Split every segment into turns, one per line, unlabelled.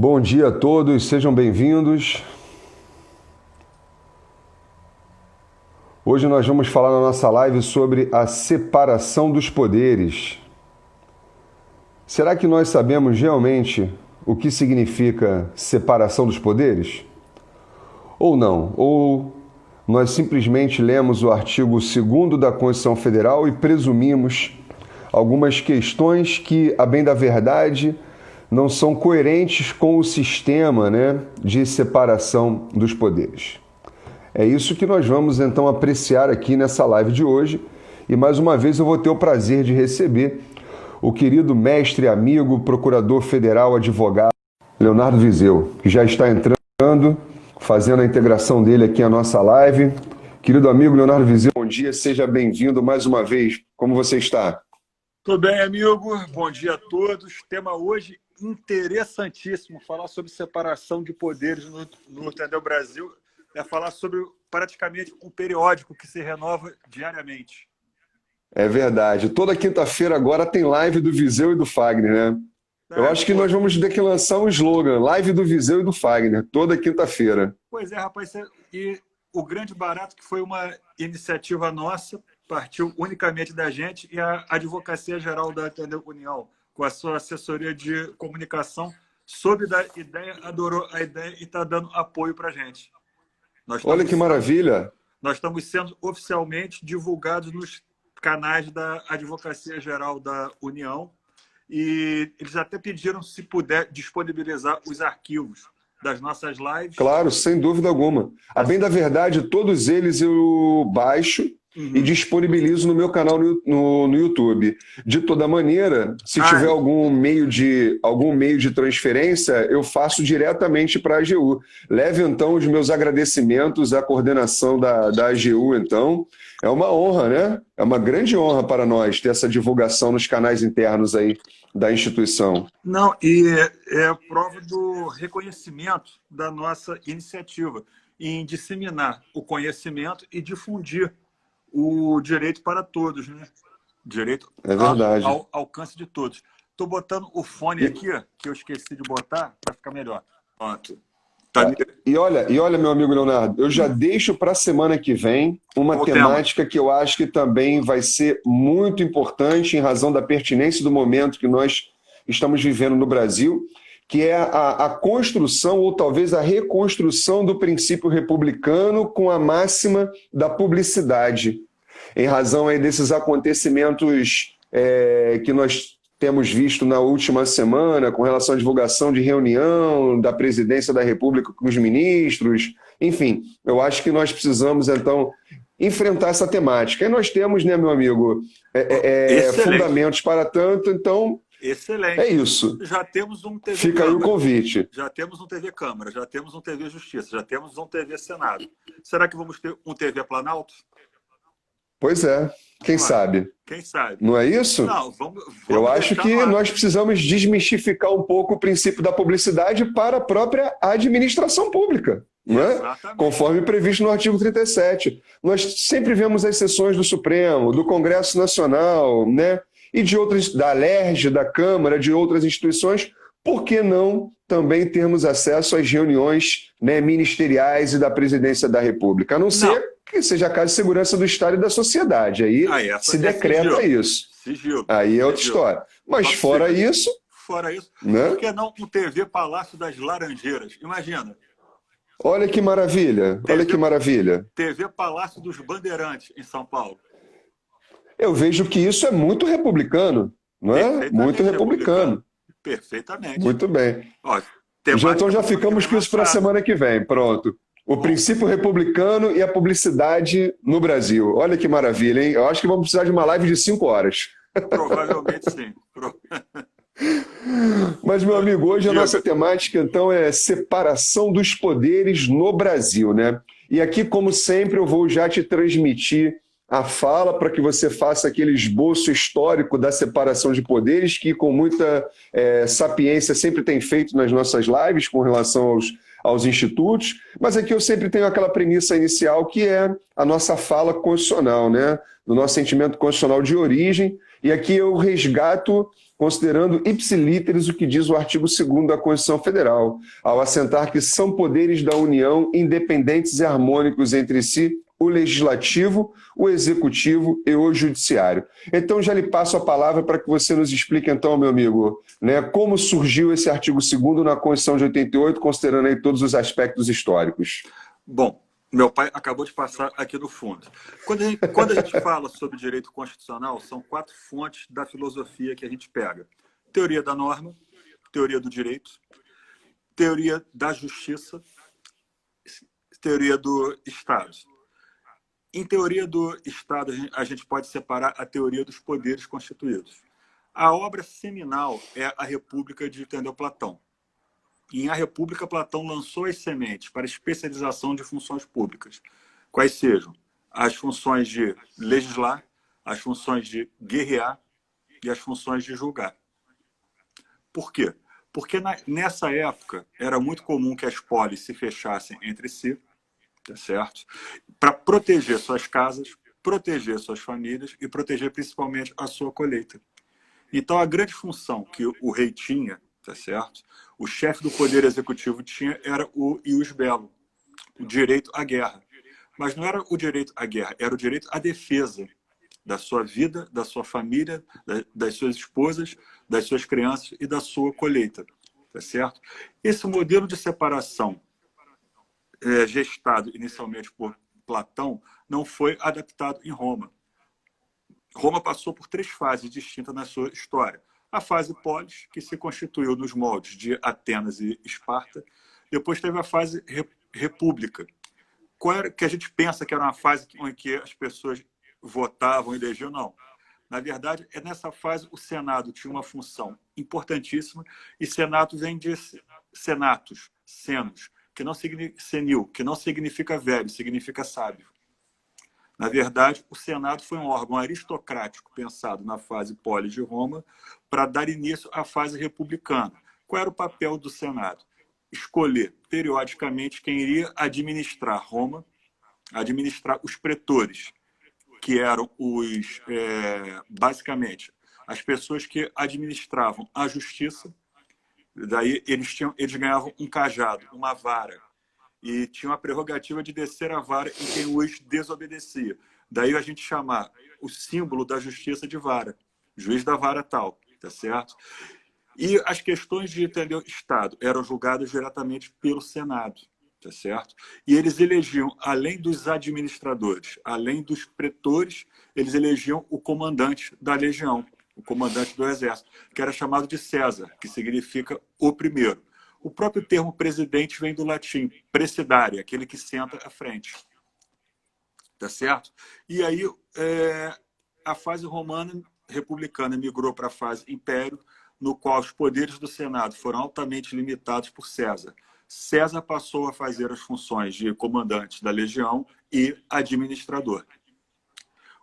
Bom dia a todos, sejam bem-vindos. Hoje nós vamos falar na nossa live sobre a separação dos poderes. Será que nós sabemos realmente o que significa separação dos poderes? Ou não? Ou nós simplesmente lemos o artigo 2º da Constituição Federal e presumimos algumas questões que, a bem da verdade, não são coerentes com o sistema, de separação dos poderes. É isso que nós vamos então apreciar aqui nessa live de hoje. E mais uma vez eu vou ter o prazer de receber o querido mestre, amigo, procurador federal, advogado, Leonardo Vizeu, que já está entrando, fazendo a integração dele aqui à nossa live. Querido amigo Leonardo Vizeu, bom dia, seja bem-vindo mais uma vez. Como você está?
Tudo bem, amigo? Bom dia a todos. Tema hoje interessantíssimo, falar sobre separação de poderes no Entendeu Brasil, é falar sobre praticamente um periódico que se renova diariamente.
É verdade. Toda quinta-feira agora tem live do Vizeu e do Fagner, né? Eu acho que nós vamos ter que lançar um slogan, live do Vizeu e do Fagner, toda quinta-feira.
Pois é, rapaz, e o grande barato que foi uma iniciativa nossa, partiu unicamente da gente, e a Advocacia Geral da Entendeu União, com a sua assessoria de comunicação, soube da ideia, adorou a ideia e está dando apoio para a gente.
Olha que maravilha!
Nós estamos sendo oficialmente divulgados nos canais da Advocacia Geral da União e eles até pediram se puder disponibilizar os arquivos das nossas lives.
Claro, sem dúvida alguma. A bem da verdade, todos eles eu baixo e disponibilizo no meu canal no YouTube. De toda maneira, se tiver algum meio de transferência, eu faço diretamente para a AGU. Leve, então, os meus agradecimentos à coordenação da AGU, então. É uma honra, né? É uma grande honra para nós ter essa divulgação nos canais internos aí da instituição.
Não, e é prova do reconhecimento da nossa iniciativa em disseminar o conhecimento e difundir o direito para todos, né? Direito ao alcance de todos. Estou botando o fone aqui, que eu esqueci de botar, para ficar melhor. Pronto.
E olha, meu amigo Leonardo, eu já deixo para a semana que vem uma temática que eu acho que também vai ser muito importante em razão da pertinência do momento que nós estamos vivendo no Brasil, que é a construção ou talvez a reconstrução do princípio republicano com a máxima da publicidade, em razão aí desses acontecimentos que nós temos visto na última semana com relação à divulgação de reunião da presidência da República com os ministros. Enfim, eu acho que nós precisamos, então, enfrentar essa temática. E nós temos, né, meu amigo, fundamentos para tanto, então...
Excelente.
É isso.
Já temos um TV
Fica
Câmara.
Aí o convite.
Já temos um TV Câmara, já temos um TV Justiça, já temos um TV Senado. Será que vamos ter um TV Planalto?
Pois é. Quem sabe?
Quem sabe?
Não é isso?
Não, vamos
Eu acho que nós precisamos desmistificar um pouco o princípio da publicidade para a própria administração pública. Não é? Conforme previsto no artigo 37. Nós sempre vemos as sessões do Supremo, do Congresso Nacional, né? E de outras, da Alerj, da Câmara, de outras instituições, por que não também termos acesso às reuniões, né, ministeriais e da Presidência da República? A não ser que seja caso de segurança do Estado e da sociedade. Aí se decreta isso.
Sigilo.
Aí é outra história. Mas fora isso...
Fora isso,
né?
por que não um TV Palácio das Laranjeiras? Imagina.
Olha que maravilha, olha que maravilha.
TV Palácio dos Bandeirantes, em São Paulo.
Eu vejo que isso é muito republicano, não é? Muito republicano.
Perfeitamente.
Muito bem.
Ó,
então já ficamos com isso para a semana que vem. Pronto. O princípio republicano e a publicidade no Brasil. Olha que maravilha, hein? Eu acho que vamos precisar de uma live de 5 horas.
Provavelmente sim.
Mas, meu amigo, hoje a nossa temática, então, é separação dos poderes no Brasil, né? E aqui, como sempre, eu vou já te transmitir a fala para que você faça aquele esboço histórico da separação de poderes que com muita sapiência sempre tem feito nas nossas lives com relação aos institutos, mas aqui eu sempre tenho aquela premissa inicial que é a nossa fala constitucional, né? Do nosso sentimento constitucional de origem, e aqui eu resgato considerando ipsilíteres o que diz o artigo 2º da Constituição Federal, ao assentar que são poderes da União independentes e harmônicos entre si, o legislativo, o executivo e o judiciário. Então, já lhe passo a palavra para que você nos explique, então, meu amigo, né, como surgiu esse artigo 2º na Constituição de 88, considerando aí todos os aspectos históricos.
Bom, meu pai acabou de passar aqui no fundo. Quando a gente fala sobre direito constitucional, são 4 fontes da filosofia que a gente pega. Teoria da norma, teoria do direito, teoria da justiça, teoria do Estado. Em teoria do Estado, a gente pode separar a teoria dos poderes constituídos. A obra seminal é a República de Platão. E em A República, Platão lançou as sementes para especialização de funções públicas, quais sejam as funções de legislar, as funções de guerrear e as funções de julgar. Por quê? Porque nessa época era muito comum que as polis se fechassem entre si, tá certo? Para proteger suas casas, proteger suas famílias e proteger principalmente a sua colheita. Então, a grande função que o rei tinha, tá certo? O chefe do poder executivo tinha era o ius bello, o direito à guerra. Mas não era o direito à guerra, era o direito à defesa da sua vida, da sua família, das suas esposas, das suas crianças e da sua colheita, tá certo? Esse modelo de separação gestado inicialmente por Platão, não foi adaptado em Roma. Roma passou por 3 fases distintas na sua história. A fase polis, que se constituiu nos moldes de Atenas e Esparta. Depois teve a fase república, que a gente pensa que era uma fase em que as pessoas votavam, elegiam, não. Na verdade, nessa fase o Senado tinha uma função importantíssima, e Senado vem de senatus, senos, que não significa senil, que não significa velho, significa sábio. Na verdade, o Senado foi um órgão aristocrático pensado na fase polis de Roma para dar início à fase republicana. Qual era o papel do Senado? Escolher, periodicamente, quem iria administrar Roma, administrar os pretores, que eram basicamente, as pessoas que administravam a justiça. Daí eles ganhavam um cajado, uma vara, e tinham a prerrogativa de descer a vara em quem os desobedecia. Daí a gente chamar o símbolo da justiça de vara, juiz da vara tal, tá certo? E as questões de Estado eram julgadas diretamente pelo Senado, tá certo? E eles elegiam, além dos administradores, além dos pretores, eles elegiam o comandante da legião, o comandante do exército, que era chamado de César, que significa o primeiro. O próprio termo presidente vem do latim, presidere, aquele que senta à frente. Tá certo? E aí a fase romana republicana migrou para a fase império, no qual os poderes do Senado foram altamente limitados por César. César passou a fazer as funções de comandante da legião e administrador.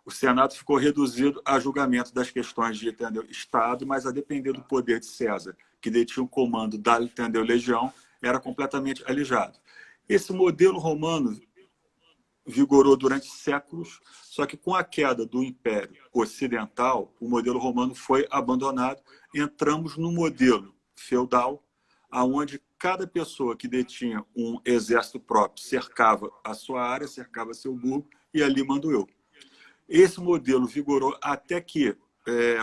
O Senado ficou reduzido a julgamento das questões de Estado, mas a depender do poder de César, que detinha o comando da legião, era completamente alijado. Esse modelo romano vigorou durante séculos, só que com a queda do Império Ocidental, o modelo romano foi abandonado. Entramos no modelo feudal, onde cada pessoa que detinha um exército próprio cercava a sua área, cercava seu burgo, e ali mando eu. Esse modelo vigorou até que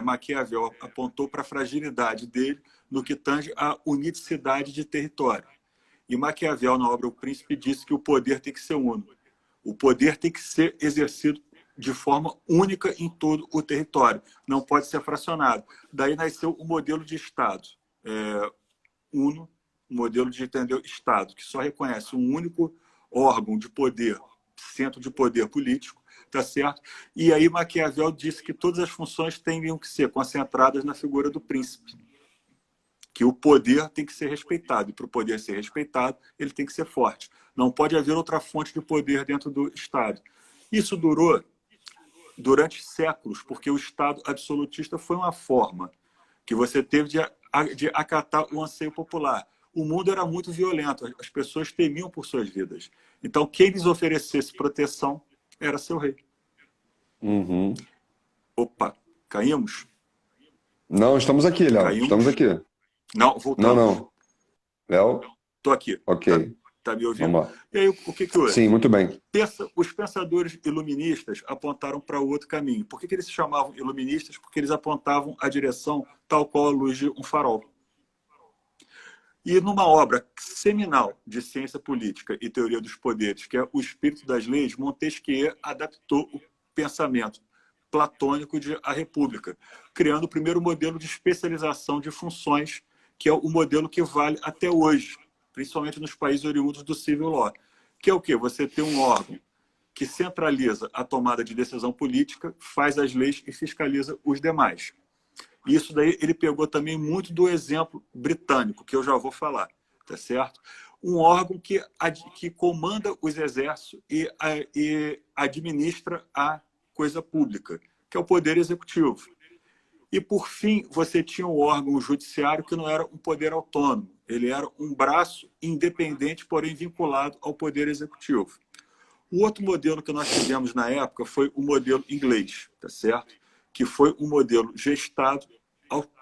Maquiavel apontou para a fragilidade dele no que tange à unicidade de território. E Maquiavel, na obra O Príncipe, disse que o poder tem que ser único. O poder tem que ser exercido de forma única em todo o território. Não pode ser fracionado. Daí nasceu o modelo de Estado. Uno, modelo de Estado, que só reconhece um único órgão de poder, centro de poder político, tá certo? E aí Maquiavel disse que todas as funções teriam que ser concentradas na figura do príncipe, que o poder tem que ser respeitado, e para o poder ser respeitado, ele tem que ser forte. Não pode haver outra fonte de poder dentro do Estado. Isso durou durante séculos, porque o Estado absolutista foi uma forma que você teve de acatar o anseio popular. o mundo era muito violento, as pessoas temiam por suas vidas. Então, quem lhes oferecesse proteção era seu rei.
Uhum.
Opa, caímos?
Não, estamos aqui, Léo. Estamos
Caímos?
aqui.
Não,
Não,
voltamos.
não. Léo?
Estou aqui.
Ok.
Tá me ouvindo?
Vamos lá.
E aí, o que houve?
Sim, muito bem.
Os pensadores iluministas apontaram para outro caminho. Por que eles se chamavam iluministas? Porque eles apontavam a direção tal qual a luz de um farol. E numa obra seminal de ciência política e teoria dos poderes, que é O Espírito das Leis, Montesquieu adaptou o pensamento platônico de A República, criando o primeiro modelo de especialização de funções, que é o modelo que vale até hoje, principalmente nos países oriundos do civil law, que é o quê? Você tem um órgão que centraliza a tomada de decisão política, faz as leis e fiscaliza os demais. Isso daí ele pegou também muito do exemplo britânico, que eu já vou falar, tá certo? Um órgão que comanda os exércitos e administra a coisa pública, que é o Poder Executivo. E, por fim, você tinha um órgão judiciário que não era um poder autônomo. Ele era um braço independente, porém vinculado ao Poder Executivo. O outro modelo que nós tivemos na época foi o modelo inglês, tá certo? Que foi um modelo gestado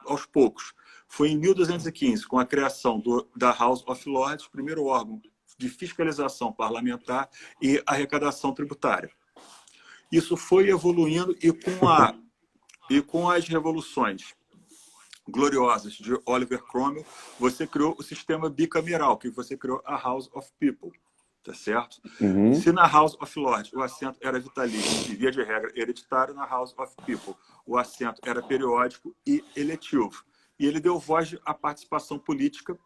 aos poucos. Foi em 1215, com a criação da House of Lords, primeiro órgão de fiscalização parlamentar e arrecadação tributária. Isso foi evoluindo e com as revoluções gloriosas de Oliver Cromwell, você criou o sistema bicameral, que você criou a House of People, tá certo?
Uhum.
Se na House of Lords o assento era vitalício e, via de regra, hereditário, na House of People o assento era periódico e eletivo. E ele deu voz à participação política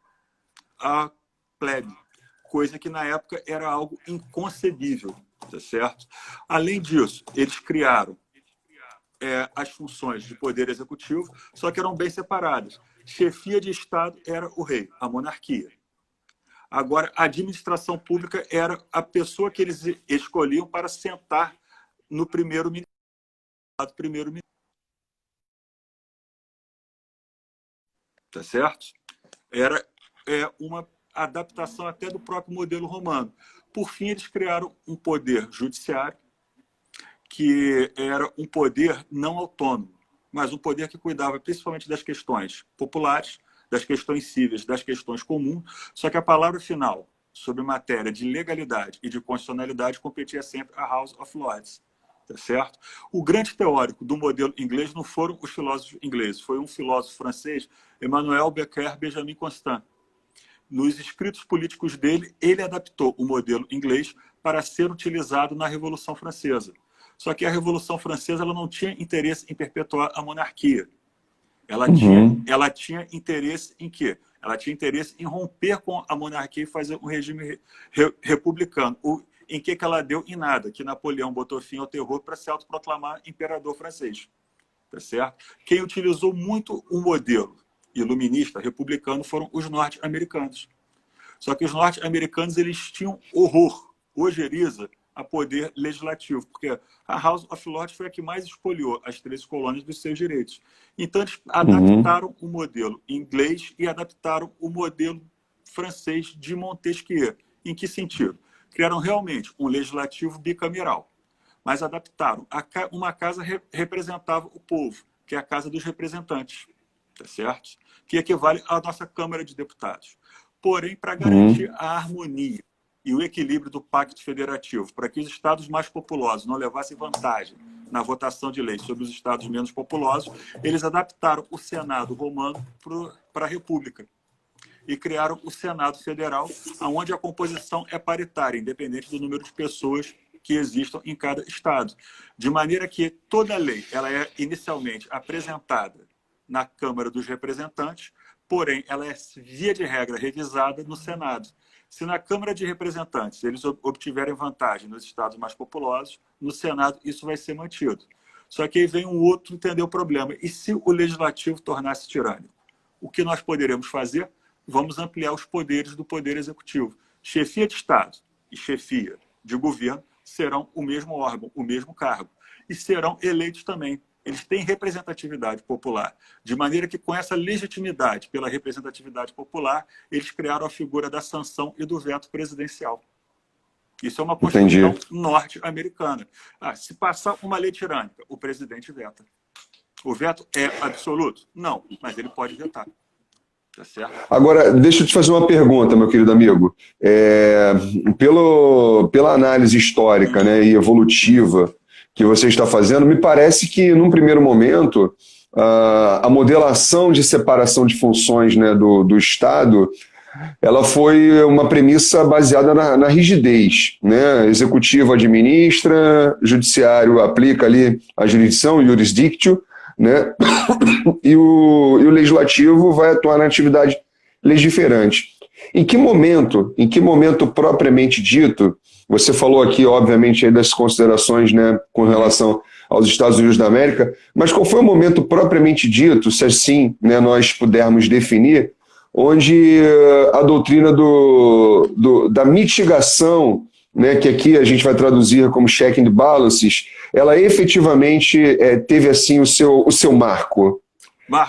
à plebe, coisa que na época era algo inconcebível, tá certo? Além disso, eles criaram as funções de poder executivo, só que eram bem separadas. Chefia de Estado era o rei, a monarquia. Agora, a administração pública era a pessoa que eles escolhiam para sentar no primeiro-ministro. Tá certo? Era uma adaptação até do próprio modelo romano. Por fim, eles criaram um poder judiciário, que era um poder não autônomo, mas um poder que cuidava principalmente das questões populares, das questões cíveis, das questões comuns, só que a palavra final sobre matéria de legalidade e de constitucionalidade competia sempre a House of Lords, tá certo? O grande teórico do modelo inglês não foram os filósofos ingleses, foi um filósofo francês, Emmanuel Becker Benjamin Constant. Nos escritos políticos dele, ele adaptou o modelo inglês para ser utilizado na Revolução Francesa. Só que a Revolução Francesa ela não tinha interesse em perpetuar a monarquia. Ela tinha interesse em quê? Ela tinha interesse em romper com a monarquia e fazer um regime republicano. Em que ela deu? Em nada, que Napoleão botou fim ao terror para se autoproclamar imperador francês. Tá certo? Quem utilizou muito o modelo iluminista, republicano, foram os norte-americanos. Só que os norte-americanos eles tinham horror, ojeriza, a poder legislativo, porque a House of Lords foi a que mais expoliou as 13 colônias dos seus direitos. Então, eles adaptaram o modelo inglês e adaptaram o modelo francês de Montesquieu. Em que sentido? Criaram realmente um legislativo bicameral, mas adaptaram. Uma casa representava o povo, que é a Casa dos Representantes, tá certo? Que equivale à nossa Câmara de Deputados. Porém, para garantir a harmonia e o equilíbrio do Pacto Federativo, para que os estados mais populosos não levassem vantagem na votação de leis sobre os estados menos populosos, eles adaptaram o Senado romano para a República e criaram o Senado Federal, onde a composição é paritária, independente do número de pessoas que existam em cada estado. De maneira que toda lei ela é inicialmente apresentada na Câmara dos Representantes, porém, ela é, via de regra, revisada no Senado. Se na Câmara de Representantes eles obtiverem vantagem nos estados mais populosos, no Senado isso vai ser mantido. Só que aí vem um outro entender o problema. E se o Legislativo tornasse tirânico? O que nós poderemos fazer? Vamos ampliar os poderes do Poder Executivo. Chefia de Estado e chefia de governo serão o mesmo órgão, o mesmo cargo. E serão eleitos também eles têm representatividade popular, de maneira que com essa legitimidade pela representatividade popular, eles criaram a figura da sanção e do veto presidencial. Isso é uma Constituição norte-americana. Se passar uma lei tirânica, o presidente veta. O veto é absoluto? Não, mas ele pode vetar. Tá certo?
Agora, deixa eu te fazer uma pergunta, meu querido amigo. Pela análise histórica, né, e evolutiva que você está fazendo, me parece que, num primeiro momento, a modelação de separação de funções, né, do Estado, ela foi uma premissa baseada na rigidez, né? Executivo administra, judiciário aplica ali a jurisdição, jurisdictio, né? E o legislativo vai atuar na atividade legiferante. Em que momento propriamente dito, você falou aqui, obviamente, aí das considerações, né, com relação aos Estados Unidos da América, mas qual foi o momento propriamente dito, se assim, né, nós pudermos definir, onde a doutrina da mitigação, né, que aqui a gente vai traduzir como check and balances, ela efetivamente teve assim o seu marco?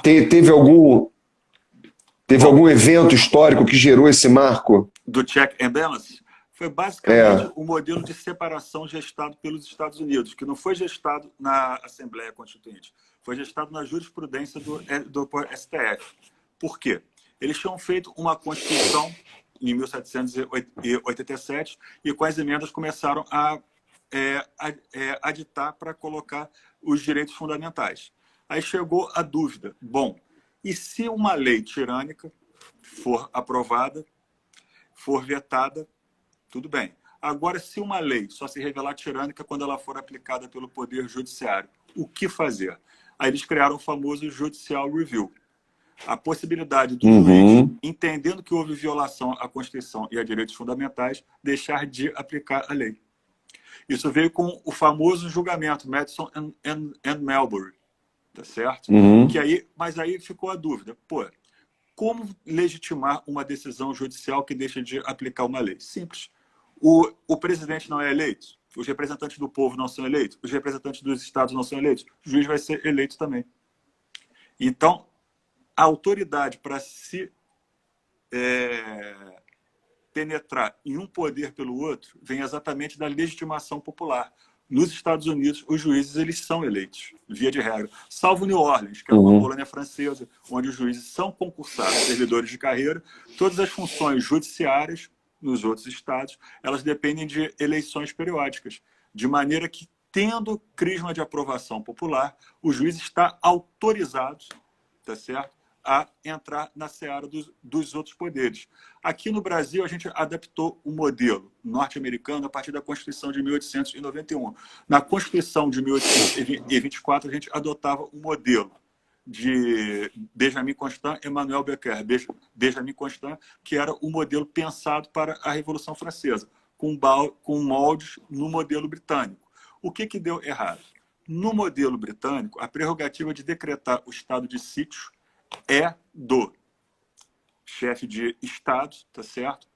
Teve algum evento histórico que gerou esse marco?
Do check and balance? Foi basicamente o modelo de separação gestado pelos Estados Unidos, que não foi gestado na Assembleia Constituinte, foi gestado na jurisprudência do STF. Por quê? Eles tinham feito uma Constituição em 1787 e com as emendas começaram a aditar para colocar os direitos fundamentais. Aí chegou a dúvida, e se uma lei tirânica for aprovada, for vetada, tudo bem. Agora, se uma lei só se revelar tirânica quando ela for aplicada pelo Poder Judiciário, o que fazer? Aí eles criaram o famoso Judicial Review. A possibilidade do juiz, entendendo que houve violação à Constituição e a direitos fundamentais, deixar de aplicar a lei. Isso veio com o famoso julgamento Madison and Marbury, tá certo? Mas aí ficou a dúvida, como legitimar uma decisão judicial que deixa de aplicar uma lei? Simples. O presidente não é eleito, os representantes do povo não são eleitos, os representantes dos estados não são eleitos, o juiz vai ser eleito também. Então, a autoridade para se penetrar em um poder pelo outro vem exatamente da legitimação popular. Nos Estados Unidos, os juízes eles são eleitos, via de regra. Salvo New Orleans, que é uma colônia francesa, onde os juízes são concursados, servidores de carreira. Todas as funções judiciárias nos outros estados, elas dependem de eleições periódicas. De maneira que, tendo crisma de aprovação popular, o juiz está autorizado, tá certo, a entrar na seara dos outros poderes. Aqui no Brasil, a gente adaptou o modelo norte-americano a partir da Constituição de 1891. Na Constituição de 1824, a gente adotava o modelo de Benjamin Constant e Emmanuel Becquer. Benjamin Constant, que era o modelo pensado para a Revolução Francesa, com moldes no modelo britânico. O que deu errado? No modelo britânico, a prerrogativa de decretar o estado de sítio é do chefe de Estado, tá certo?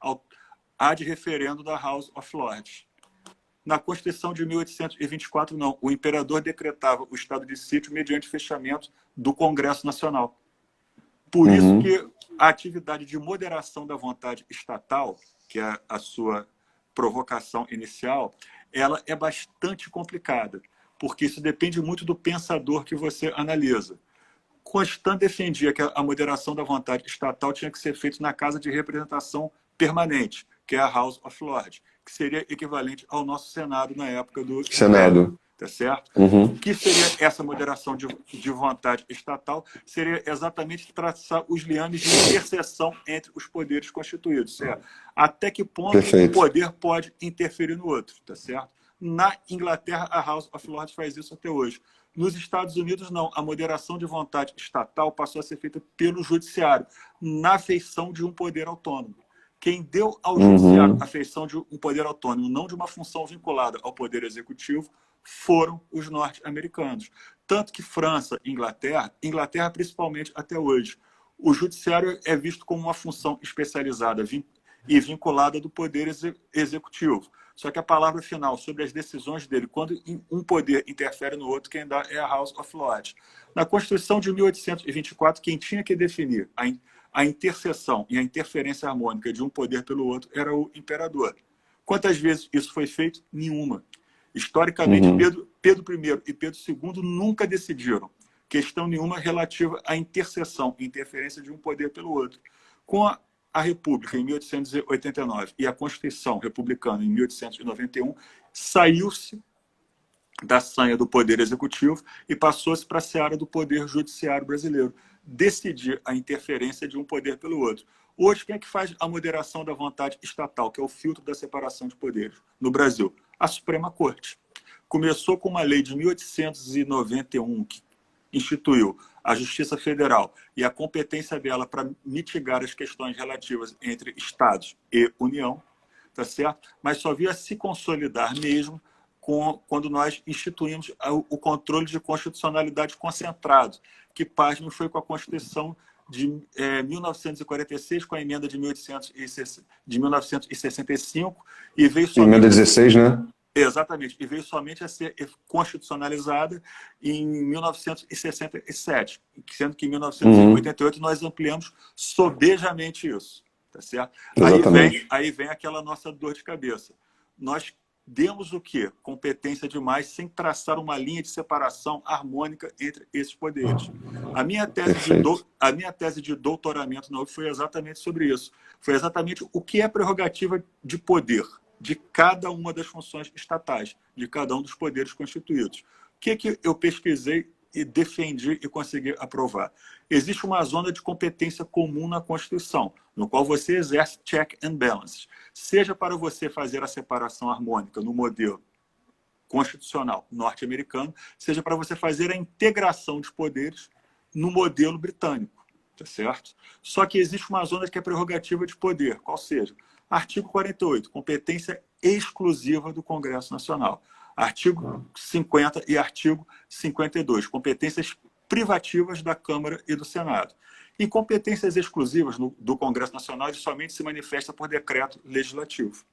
Ad referendo da House of Lords. Na Constituição de 1824, não. O imperador decretava o estado de sítio mediante fechamento do Congresso Nacional. Por isso que a atividade de moderação da vontade estatal, que é a sua provocação inicial, ela é bastante complicada, porque isso depende muito do pensador que você analisa. Constant defendia que a moderação da vontade estatal tinha que ser feita na Casa de Representação Permanente, que é a House of Lords, que seria equivalente ao nosso Senado na época do
Senado.
Tá certo? O que seria essa moderação de vontade estatal? Seria exatamente traçar os liames de interseção entre os poderes constituídos, certo? Até que ponto um poder pode interferir no outro, tá certo? Na Inglaterra, a House of Lords faz isso até hoje. Nos Estados Unidos, não. A moderação de vontade estatal passou a ser feita pelo judiciário, na feição de um poder autônomo. Quem deu ao judiciário a feição de um poder autônomo, não de uma função vinculada ao poder executivo, foram os norte-americanos. Tanto que França e Inglaterra principalmente até hoje, o judiciário é visto como uma função especializada e vinculada do poder executivo. Só que a palavra final sobre as decisões dele, quando um poder interfere no outro, quem dá é a House of Lords. Na Constituição de 1824, quem tinha que definir a interseção e a interferência harmônica de um poder pelo outro era o imperador. Quantas vezes isso foi feito? Nenhuma. Historicamente, Pedro I e Pedro II nunca decidiram questão nenhuma relativa à interseção, interferência de um poder pelo outro. Com a República, em 1889, e a Constituição Republicana, em 1891, saiu-se da sanha do poder executivo e passou-se para a seara do poder judiciário brasileiro, decidir a interferência de um poder pelo outro. Hoje, quem é que faz a moderação da vontade estatal, que é o filtro da separação de poderes no Brasil? A Suprema Corte. Começou com uma lei de 1891, que instituiu a Justiça Federal e a competência dela para mitigar as questões relativas entre Estados e União, tá certo? Mas só via se consolidar mesmo quando nós instituímos o controle de constitucionalidade concentrado, que, pasme, foi com a Constituição de 1946, com a emenda de 1965, e veio somente...
Emenda 16, né?
Exatamente, e veio somente a ser constitucionalizada em 1967, sendo que em 1988 nós ampliamos sobejamente isso, tá certo? Aí vem aquela nossa dor de cabeça. Nós demos o quê? Competência demais, sem traçar uma linha de separação harmônica entre esses poderes. A minha tese de doutoramento na UF foi exatamente sobre isso. Foi exatamente o que é prerrogativa de poder de cada uma das funções estatais, de cada um dos poderes constituídos. O que eu pesquisei e defendi e consegui aprovar? Existe uma zona de competência comum na Constituição, no qual você exerce check and balances, seja para você fazer a separação harmônica no modelo constitucional norte-americano, seja para você fazer a integração de poderes no modelo britânico, tá certo? Só que existe uma zona que é prerrogativa de poder, qual seja? Artigo 48, competência exclusiva do Congresso Nacional. Artigo 50 e artigo 52, competências privativas da Câmara e do Senado. E competências exclusivas do Congresso Nacional, ele somente se manifesta por decreto legislativo.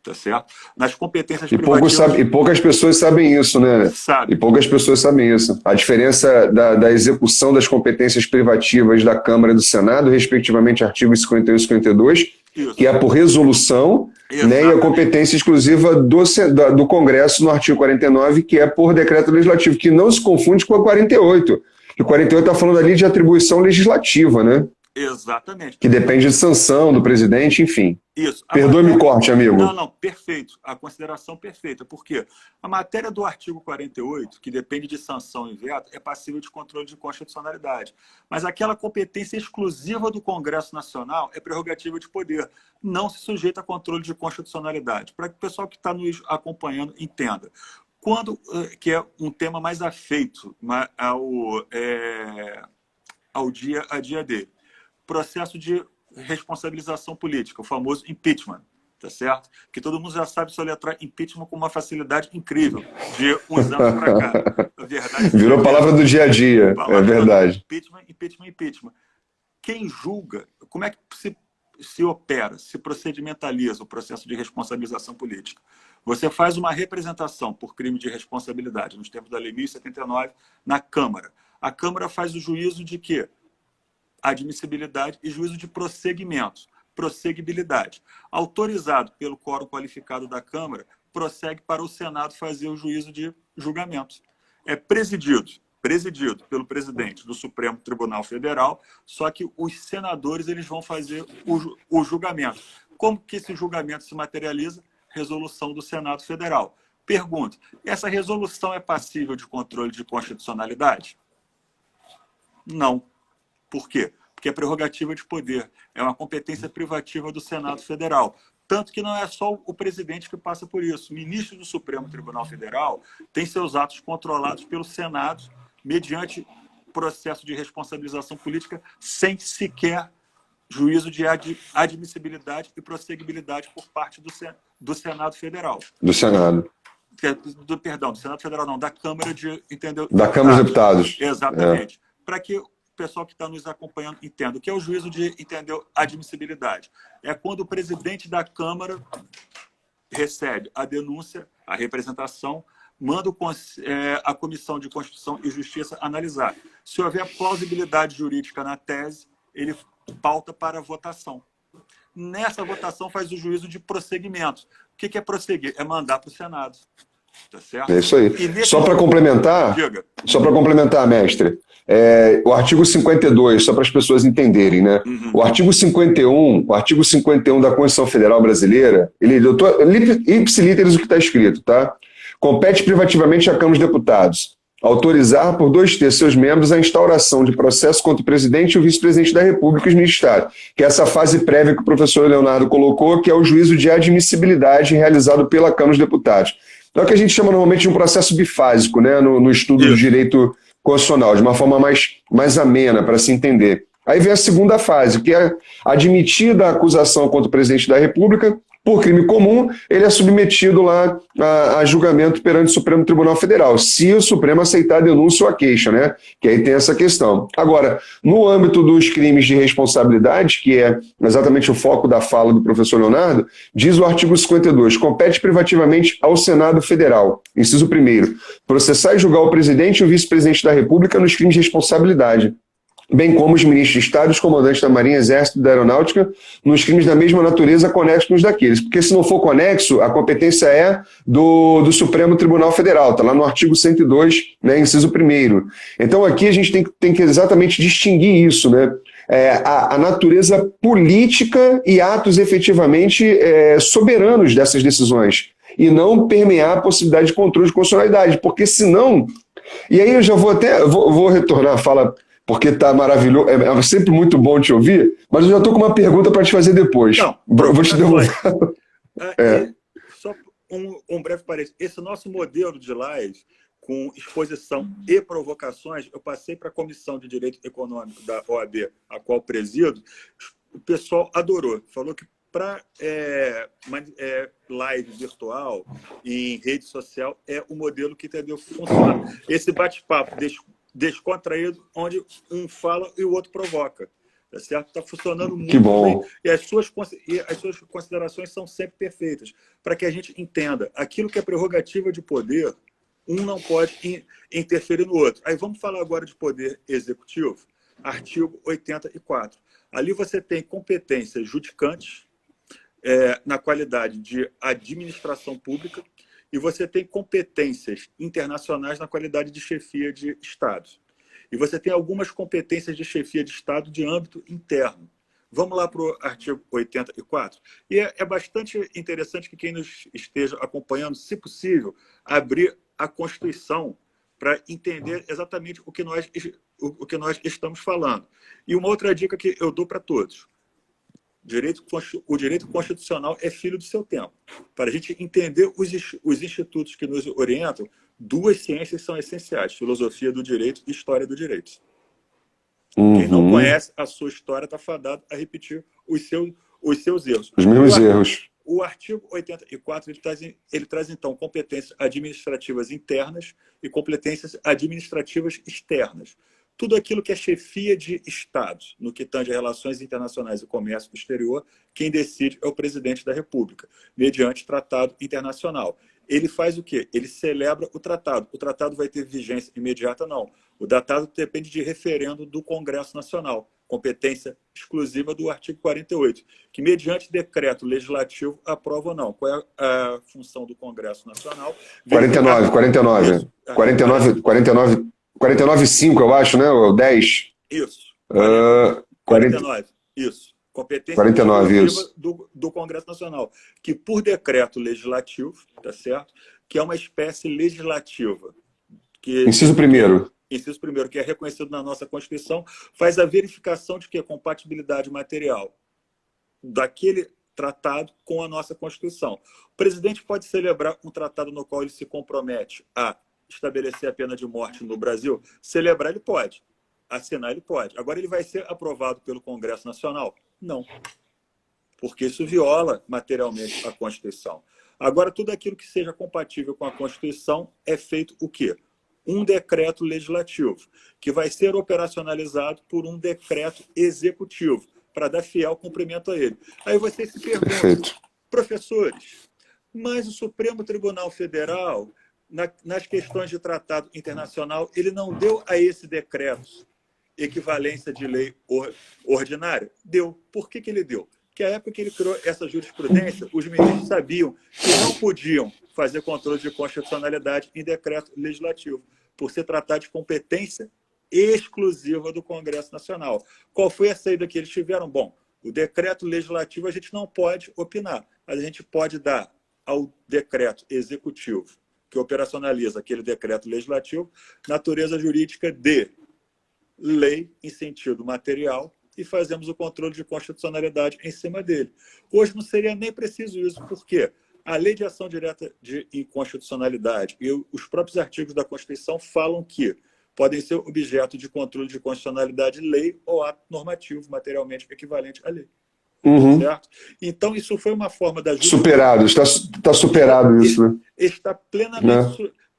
Tá certo? Nas competências privativas...
E poucas pessoas sabem isso, né?
Sabe.
E poucas pessoas sabem isso. A diferença da execução das competências privativas da Câmara e do Senado, respectivamente artigos 51 e 52, isso, que é por resolução, né, e a competência exclusiva do Congresso no artigo 49, que é por decreto legislativo, que não se confunde com a 48. E o 48 está falando ali de atribuição legislativa, né?
Exatamente.
Que depende de sanção do presidente, enfim.
Isso.
Perdoe-me o corte, amigo.
Não, perfeito. A consideração perfeita. Por quê? A matéria do artigo 48, que depende de sanção e veto, é passível de controle de constitucionalidade. Mas aquela competência exclusiva do Congresso Nacional é prerrogativa de poder. Não se sujeita a controle de constitucionalidade. Para que o pessoal que está nos acompanhando entenda. Que é um tema mais afeito ao dia a dia dele. Processo de responsabilização política, o famoso impeachment, tá certo? Que todo mundo já sabe soletrar impeachment com uma facilidade incrível, de uns anos para cá. A verdade,
virou a palavra do dia a dia, é verdade.
Impeachment. Quem julga, como é que se opera, se procedimentaliza o processo de responsabilização política? Você faz uma representação por crime de responsabilidade, nos termos da Lei 1079, na Câmara. A Câmara faz o juízo de quê? Admissibilidade e juízo de prosseguibilidade. Autorizado pelo quórum qualificado da Câmara, prossegue para o Senado fazer o juízo de julgamento. É presidido pelo presidente do Supremo Tribunal Federal, só que os senadores eles vão fazer o julgamento. Como que esse julgamento se materializa? Resolução do Senado Federal. Pergunta, essa resolução é passível de controle de constitucionalidade? Não. Por quê? Porque é prerrogativa de poder. É uma competência privativa do Senado Federal. Tanto que não é só o presidente que passa por isso. O ministro do Supremo Tribunal Federal tem seus atos controlados pelo Senado mediante processo de responsabilização política sem sequer juízo de admissibilidade e prosseguibilidade por parte do Senado Federal.
Do Senado.
Do Senado Federal não, da Câmara de... Entendeu?
Da Câmara dos Deputados.
Exatamente. Para que o pessoal que está nos acompanhando entenda. O que é o juízo de admissibilidade? É quando o presidente da Câmara recebe a denúncia, a representação, manda a Comissão de Constituição e Justiça analisar. Se houver plausibilidade jurídica na tese, ele pauta para votação. Nessa votação faz o juízo de prosseguimento. O que é prosseguir? É mandar para o Senado. Tá certo?
É isso aí. Só para complementar, mestre, o artigo 52, só para as pessoas entenderem, né? O artigo 51 da Constituição Federal Brasileira, ele ipsis literis o que está escrito, tá? Compete privativamente à Câmara dos Deputados autorizar por 2/3 de seus membros a instauração de processo contra o presidente e o vice-presidente da República e os ministros de Estado, que é essa fase prévia que o professor Leonardo colocou, que é o juízo de admissibilidade realizado pela Câmara dos Deputados. É o que a gente chama normalmente de um processo bifásico, né, no estudo do direito constitucional, de uma forma mais amena para se entender. Aí vem a segunda fase, que é admitida a acusação contra o presidente da República, por crime comum, ele é submetido lá a julgamento perante o Supremo Tribunal Federal, se o Supremo aceitar a denúncia ou a queixa, né? Que aí tem essa questão. Agora, no âmbito dos crimes de responsabilidade, que é exatamente o foco da fala do professor Leonardo, diz o artigo 52, compete privativamente ao Senado Federal, inciso 1º, processar e julgar o presidente e o vice-presidente da República nos crimes de responsabilidade, bem como os ministros de Estado, os comandantes da Marinha, Exército e da Aeronáutica, nos crimes da mesma natureza conexos daqueles. Porque se não for conexo, a competência é do Supremo Tribunal Federal, está lá no artigo 102, né, inciso 1º. Então aqui a gente tem que exatamente distinguir isso, né? A natureza política e atos efetivamente soberanos dessas decisões, e não permear a possibilidade de controle de constitucionalidade, porque senão... E aí eu já vou retornar a fala... porque está maravilhoso, é sempre muito bom te ouvir, mas eu já estou com uma pergunta para te fazer depois.
Não,
vou te devolver.
Só um breve parênteses. Esse nosso modelo de live, com exposição e provocações, eu passei para a Comissão de Direito Econômico da OAB, a qual presido, o pessoal adorou. Falou que para live virtual e em rede social é o modelo que entendeu funcionar. Esse bate-papo descontraído, onde um fala e o outro provoca. Tá certo? Está funcionando muito bem. E as suas considerações são sempre perfeitas, para que a gente entenda aquilo que é prerrogativa de poder, um não pode interferir no outro. Aí vamos falar agora de poder executivo, artigo 84. Ali você tem competências judicantes na qualidade de administração pública, e você tem competências internacionais na qualidade de chefia de Estado. E você tem algumas competências de chefia de Estado de âmbito interno. Vamos lá para o artigo 84. E é bastante interessante que quem nos esteja acompanhando, se possível, abrir a Constituição para entender exatamente o que nós estamos falando. E uma outra dica que eu dou para todos. O direito constitucional é filho do seu tempo. Para a gente entender os institutos que nos orientam, duas ciências são essenciais: filosofia do direito e história do direito. Quem não conhece a sua história está fadado a repetir os seus erros.
Os mesmos erros.
O artigo 84 ele traz, então, competências administrativas internas e competências administrativas externas. Tudo aquilo que é chefia de Estado, no que tange a relações internacionais e comércio exterior, quem decide é o presidente da República, mediante tratado internacional. Ele faz o quê? Ele celebra o tratado. O tratado vai ter vigência imediata? Não. O tratado depende de referendo do Congresso Nacional, competência exclusiva do artigo 48, que, mediante decreto legislativo, aprova ou não. Qual é a função do Congresso Nacional?
49,5, eu acho, né? Ou 10?
Isso.
49.
Isso. Competência
49, isso.
do Congresso Nacional, que por decreto legislativo, tá certo? Que é uma espécie legislativa.
Inciso 1º.
Inciso 1º, que é reconhecido na nossa Constituição, faz a verificação de que a compatibilidade material daquele tratado com a nossa Constituição. O presidente pode celebrar um tratado no qual ele se compromete a estabelecer a pena de morte no Brasil? Celebrar ele pode. Assinar ele pode. Agora ele vai ser aprovado pelo Congresso Nacional? Não. Porque isso viola materialmente a Constituição. Agora, tudo aquilo que seja compatível com a Constituição é feito o quê? um decreto legislativo, que vai ser operacionalizado por um decreto executivo, para dar fiel cumprimento a ele. Aí vocês se perguntam,
Perfeito.
professores, mas o Supremo Tribunal Federal, nas questões de tratado internacional, ele não deu a esse decreto equivalência de lei ordinária? Deu. Por que ele deu? Porque a época que ele criou essa jurisprudência, os ministros sabiam que não podiam fazer controle de constitucionalidade em decreto legislativo, por se tratar de competência exclusiva do Congresso Nacional. Qual foi a saída que eles tiveram? Bom, o decreto legislativo a gente não pode opinar, mas a gente pode dar ao decreto executivo, que operacionaliza aquele decreto legislativo, natureza jurídica de lei em sentido material, e fazemos o controle de constitucionalidade em cima dele. Hoje não seria nem preciso isso, porque a Lei de Ação Direta de Inconstitucionalidade e os próprios artigos da Constituição falam que podem ser objeto de controle de constitucionalidade lei ou ato normativo materialmente equivalente à lei. Certo? Então, isso foi uma forma da justiça...
Superado, está superado isso, né?
Está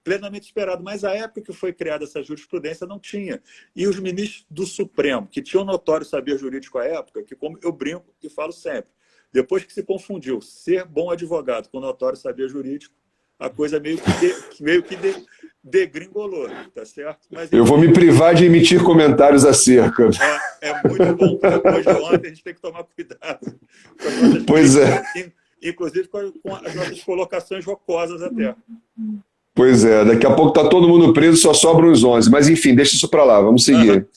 plenamente superado, mas a época que foi criada essa jurisprudência não tinha. E os ministros do Supremo, que tinham notório saber jurídico à época, que, como eu brinco e falo sempre, depois que se confundiu ser bom advogado com notório saber jurídico, a coisa meio que degringolou, tá certo? Mas,
eu vou me privar de emitir comentários acerca.
É muito bom, porque depois de ontem a gente tem que tomar cuidado com as nossas
pois
inclusive com as nossas colocações jocosas até.
Pois é, daqui a pouco está todo mundo preso, só sobram os 11. Mas enfim, deixa isso para lá, vamos seguir.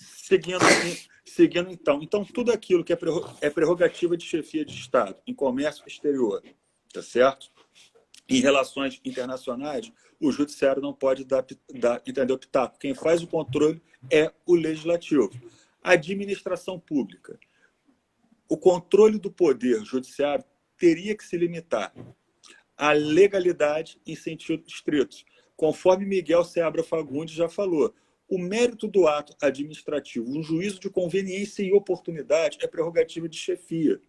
Seguindo então. Então, tudo aquilo que é prerrogativa de chefia de Estado em comércio exterior, tá certo? Em relações internacionais, o judiciário não pode dar entendeu, pitaco. Quem faz o controle é o legislativo. A administração pública. O controle do poder judiciário teria que se limitar à legalidade em sentido estrito. Conforme Miguel Seabra Fagundes já falou, o mérito do ato administrativo, um juízo de conveniência e oportunidade, é prerrogativa de chefia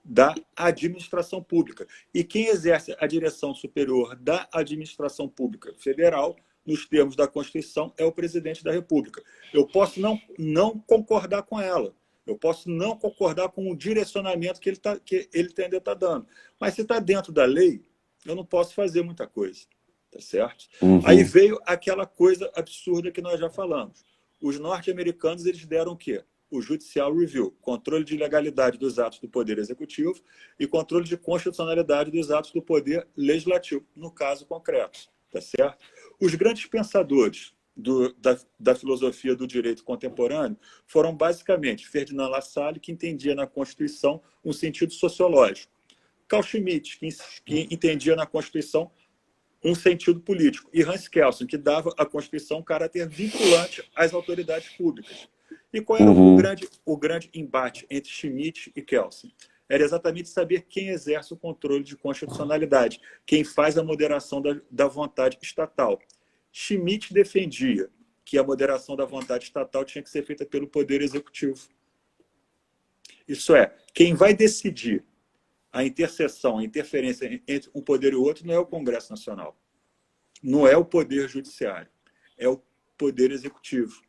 da administração pública. E quem exerce a direção superior da administração pública federal, nos termos da Constituição, é o presidente da República. Eu posso não concordar com ela, eu posso não concordar com o direcionamento que ele tende a estar dando. Mas se está dentro da lei, eu não posso fazer muita coisa. Tá certo? Aí veio aquela coisa absurda que nós já falamos. Os norte-americanos, eles deram o quê? O Judicial Review, controle de legalidade dos atos do Poder Executivo e controle de constitucionalidade dos atos do Poder Legislativo, no caso concreto. Tá certo? Os grandes pensadores da filosofia do direito contemporâneo foram basicamente Ferdinand Lassalle, que entendia na Constituição um sentido sociológico, Carl Schmitt, que entendia na Constituição um sentido político, e Hans Kelsen, que dava à Constituição um caráter vinculante às autoridades públicas. E qual era o grande embate entre Schmitt e Kelsen? Era exatamente saber quem exerce o controle de constitucionalidade, quem faz a moderação da vontade estatal. Schmitt defendia que a moderação da vontade estatal tinha que ser feita pelo Poder Executivo. Isso é, quem vai decidir a interseção, a interferência entre um poder e o outro não é o Congresso Nacional. Não é o Poder Judiciário. É o Poder Executivo.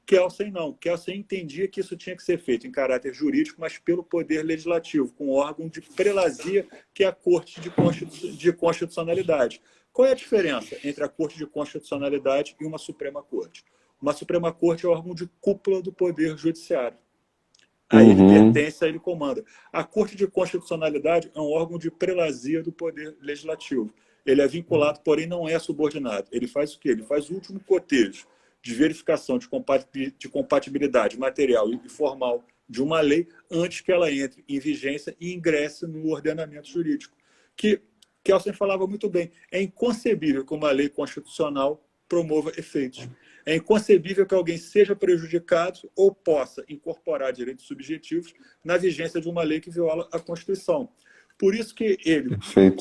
Kelsen não. Kelsen entendia que isso tinha que ser feito em caráter jurídico, mas pelo Poder Legislativo, com um órgão de prelazia, que é a Corte de Constitucionalidade. Qual é a diferença entre a Corte de Constitucionalidade e uma Suprema Corte? Uma Suprema Corte é o órgão de cúpula do Poder Judiciário. A ele pertence, a ele comanda. A Corte de Constitucionalidade é um órgão de prelazia do Poder Legislativo. Ele é vinculado, porém não é subordinado. Ele faz o quê? Ele faz o último cotejo de verificação de compatibilidade material e formal de uma lei antes que ela entre em vigência e ingresse no ordenamento jurídico. Que Kelsen falava muito bem. É inconcebível que uma lei constitucional promova efeitos. É inconcebível que alguém seja prejudicado ou possa incorporar direitos subjetivos na vigência de uma lei que viola a Constituição. Por isso que ele,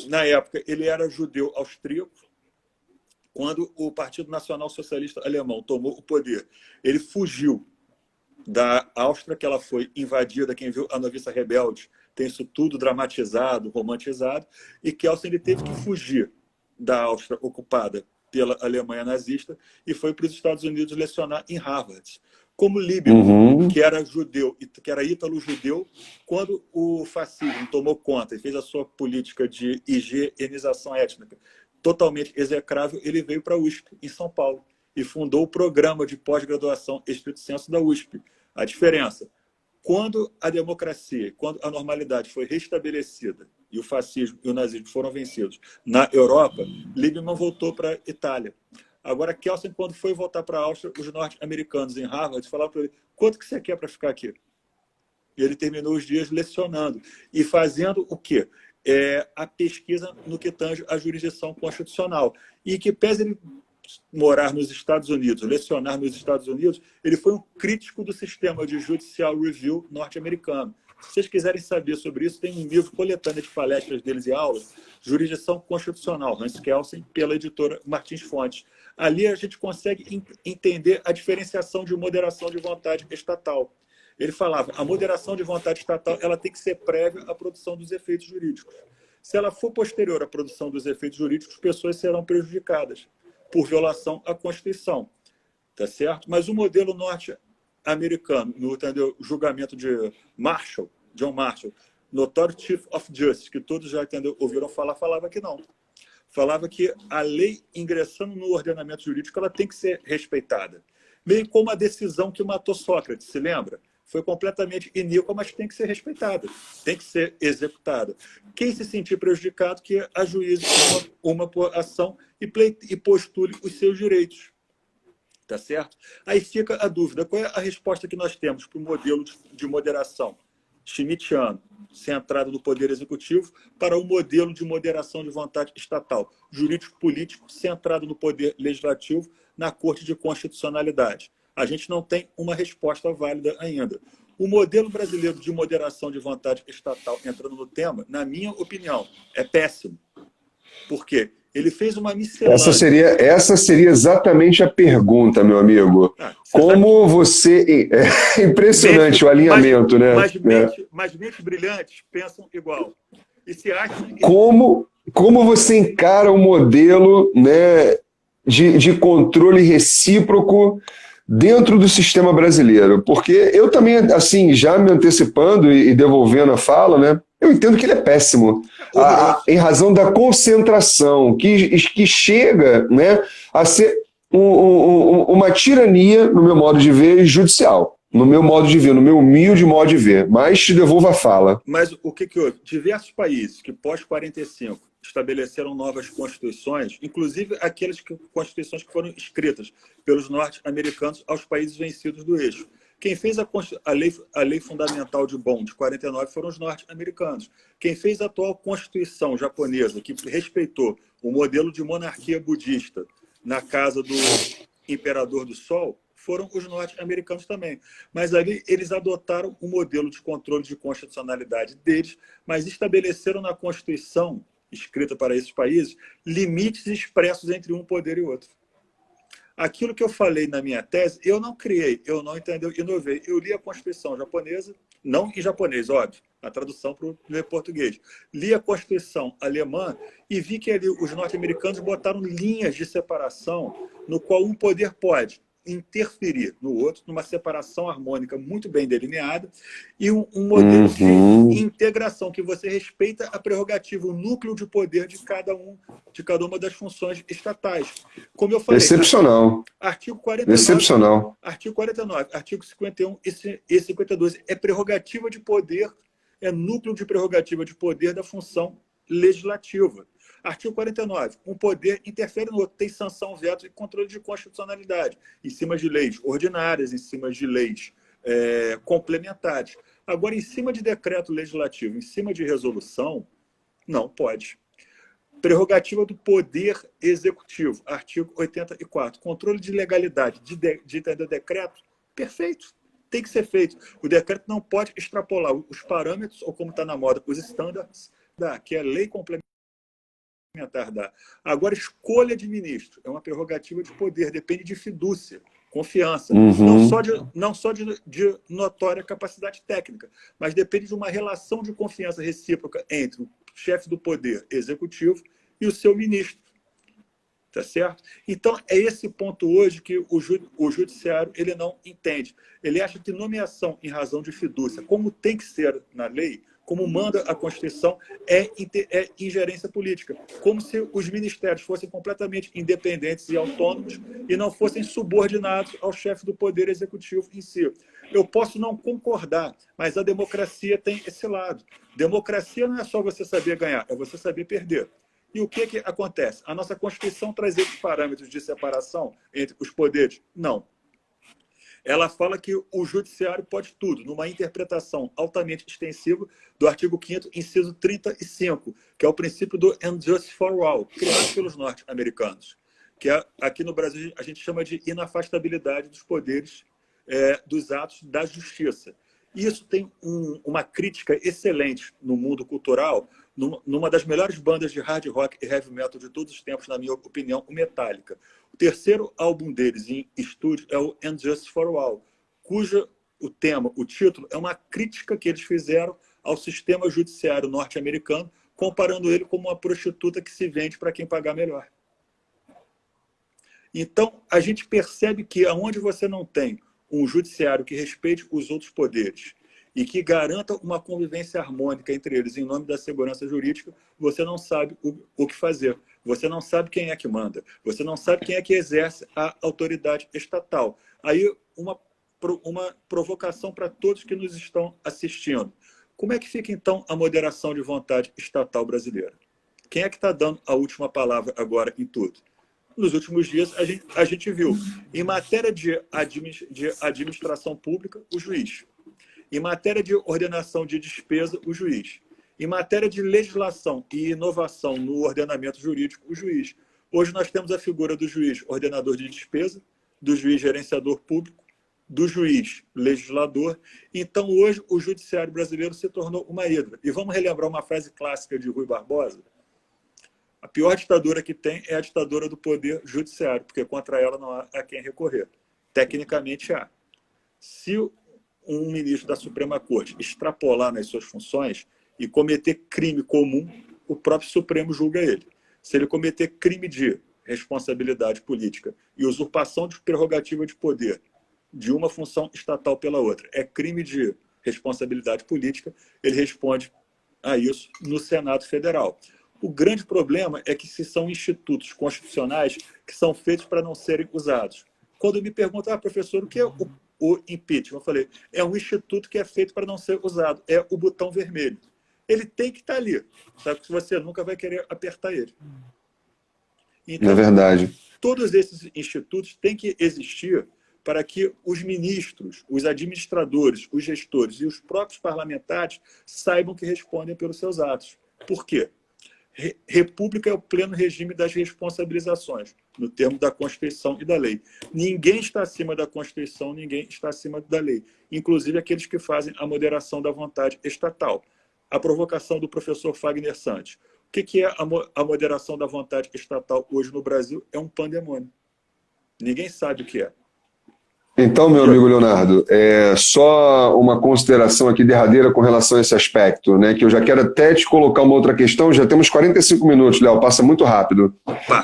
na época, ele era judeu austríaco. Quando o Partido Nacional Socialista Alemão tomou o poder, ele fugiu da Áustria, que ela foi invadida. Quem viu A Noviça Rebelde tem isso tudo dramatizado, romantizado. E Kelsen ele teve que fugir da Áustria ocupada pela Alemanha nazista e foi para os Estados Unidos lecionar em Harvard. Como Liebman, que era judeu, que era ítalo-judeu, quando o fascismo tomou conta e fez a sua política de higienização étnica totalmente execrável, ele veio para a USP, em São Paulo, e fundou o programa de pós-graduação estrito sensu da USP. A diferença, quando a democracia, quando a normalidade foi restabelecida e o fascismo e o nazismo foram vencidos na Europa, Liebman voltou para a Itália. Agora, Kelsen, quando foi voltar para a Áustria, os norte-americanos em Harvard falaram para ele: quanto que você quer para ficar aqui? E ele terminou os dias lecionando e fazendo o quê? A pesquisa no que tange a jurisdição constitucional. E que, pese ele morar nos Estados Unidos, lecionar nos Estados Unidos, ele foi um crítico do sistema de judicial review norte-americano. Se vocês quiserem saber sobre isso, tem um livro, coletânea de palestras deles e aulas, Jurisdição Constitucional, Hans Kelsen, pela editora Martins Fontes. Ali a gente consegue entender a diferenciação de moderação de vontade estatal. Ele falava, a moderação de vontade estatal ela tem que ser prévia à produção dos efeitos jurídicos. Se ela for posterior à produção dos efeitos jurídicos, pessoas serão prejudicadas por violação à Constituição. Tá certo? Mas o modelo norte-americano, no julgamento de Marshall, John Marshall, notório Chief of Justice, que todos já ouviram falar, falava que não. Falava que a lei ingressando no ordenamento jurídico ela tem que ser respeitada. Meio como a decisão que matou Sócrates, se lembra? Foi completamente iníqua, mas tem que ser respeitada, tem que ser executada. Quem se sentir prejudicado, que ajuize uma ação e postule os seus direitos. Tá certo? Aí fica a dúvida, qual é a resposta que nós temos para o modelo de moderação schmittiano, centrado no poder executivo, para o modelo de moderação de vontade estatal, jurídico-político, centrado no poder legislativo, na Corte de Constitucionalidade? A gente não tem uma resposta válida ainda. O modelo brasileiro de moderação de vontade estatal, entrando no tema, na minha opinião, é péssimo. Por quê? Ele fez uma miscelânea.
Essa seria exatamente a pergunta, meu amigo. Como você... É impressionante o alinhamento, né?
Mas mentes brilhantes pensam igual. E se acham...
Como você encara o modelo, né, de controle recíproco dentro do sistema brasileiro? Porque eu também, assim, já me antecipando e devolvendo a fala, né, eu entendo que ele é péssimo, em razão da concentração, que chega, né, a ser uma tirania, no meu modo de ver, judicial. No meu modo de ver, no meu humilde modo de ver. Mas te devolvo a fala.
Mas o que houve? Diversos países que pós-45 estabeleceram novas constituições, inclusive aquelas constituições que foram escritas pelos norte-americanos aos países vencidos do eixo. Quem fez a lei fundamental de Bonn, de 49, foram os norte-americanos. Quem fez a atual Constituição japonesa, que respeitou o modelo de monarquia budista na casa do Imperador do Sol, foram os norte-americanos também. Mas ali eles adotaram o modelo de controle de constitucionalidade deles, mas estabeleceram na Constituição, escrita para esses países, limites expressos entre um poder e outro. Aquilo que eu falei na minha tese, eu não criei, eu não inovei. Eu li a Constituição japonesa, não em japonês, óbvio, a tradução para o português. Li a Constituição alemã e vi que ali os norte-americanos botaram linhas de separação no qual um poder pode interferir no outro, numa separação harmônica muito bem delineada, e um modelo de integração, que você respeita a prerrogativa, o núcleo de poder de cada uma das funções estatais. Como eu falei,
excepcional.
Artigo 49,
excepcional.
Artigo 49, artigo 51 e 52 é prerrogativa de poder, é núcleo de prerrogativa de poder da função legislativa. Artigo 49, um poder interfere no outro, tem sanção, veto e controle de constitucionalidade, em cima de leis ordinárias, em cima de leis complementares. Agora, em cima de decreto legislativo, em cima de resolução, não pode. Prerrogativa do poder executivo, artigo 84, controle de legalidade de decreto, perfeito, tem que ser feito. O decreto não pode extrapolar os parâmetros, ou como está na moda, os standards, que é a lei complementar. Agora, escolha de ministro é uma prerrogativa de poder, depende de fidúcia, confiança, não só de notória capacidade técnica, mas depende de uma relação de confiança recíproca entre o chefe do poder executivo e o seu ministro. Tá certo? Então, é esse ponto hoje que o judiciário ele não entende. Ele acha que nomeação em razão de fidúcia, como tem que ser na lei, como manda a Constituição, é ingerência política. Como se os ministérios fossem completamente independentes e autônomos e não fossem subordinados ao chefe do Poder Executivo em si. Eu posso não concordar, mas a democracia tem esse lado. Democracia não é só você saber ganhar, é você saber perder. E o que acontece? A nossa Constituição traz esses parâmetros de separação entre os poderes? Não. Ela fala que o judiciário pode tudo, numa interpretação altamente extensiva do artigo 5º, inciso 35, que é o princípio do and justice for all, criado pelos norte-americanos, que aqui no Brasil a gente chama de inafastabilidade dos poderes dos atos da justiça. Isso tem uma crítica excelente no mundo cultural, numa das melhores bandas de hard rock e heavy metal de todos os tempos, na minha opinião, o Metallica. O terceiro álbum deles em estúdio é o And Justice for All, cujo o tema, o título, é uma crítica que eles fizeram ao sistema judiciário norte-americano, comparando ele como uma prostituta que se vende para quem pagar melhor. Então, a gente percebe que aonde você não tem um judiciário que respeite os outros poderes e que garanta uma convivência harmônica entre eles em nome da segurança jurídica, você não sabe o que fazer. Você não sabe quem é que manda. Você não sabe quem é que exerce a autoridade estatal. Aí, uma provocação para todos que nos estão assistindo. Como é que fica, então, a moderação de vontade estatal brasileira? Quem é que está dando a última palavra agora em tudo? Nos últimos dias, a gente viu, em matéria de administração pública, o juiz. Em matéria de ordenação de despesa, o juiz. Em matéria de legislação e inovação no ordenamento jurídico, o juiz. Hoje nós temos a figura do juiz ordenador de despesa, do juiz gerenciador público, do juiz legislador. Então, hoje, o judiciário brasileiro se tornou uma hidra. E vamos relembrar uma frase clássica de Rui Barbosa? A pior ditadura que tem é a ditadura do poder judiciário, porque contra ela não há a quem recorrer. Tecnicamente há. Se um ministro da Suprema Corte extrapolar nas suas funções e cometer crime comum, o próprio Supremo julga ele. Se ele cometer crime de responsabilidade política e usurpação de prerrogativa de poder de uma função estatal pela outra, é crime de responsabilidade política, ele responde a isso no Senado Federal. O grande problema é que se são institutos constitucionais que são feitos para não serem usados. Quando me perguntam, professor, o que é o impeachment? Eu falei, é um instituto que é feito para não ser usado, é o botão vermelho. Ele tem que estar ali, sabe que você nunca vai querer apertar ele. Então,
é verdade.
Todos esses institutos têm que existir para que os ministros, os administradores, os gestores e os próprios parlamentares saibam que respondem pelos seus atos. Por quê? República é o pleno regime das responsabilizações, no termo da Constituição e da lei. Ninguém está acima da Constituição, ninguém está acima da lei, inclusive aqueles que fazem a moderação da vontade estatal. A provocação do professor Fagner Santos. O que é a moderação da vontade estatal hoje no Brasil? É um pandemônio. Ninguém sabe o que é.
Então, meu amigo Leonardo, só uma consideração aqui derradeira com relação a esse aspecto, né, que eu já quero até te colocar uma outra questão, já temos 45 minutos, Léo, passa muito rápido.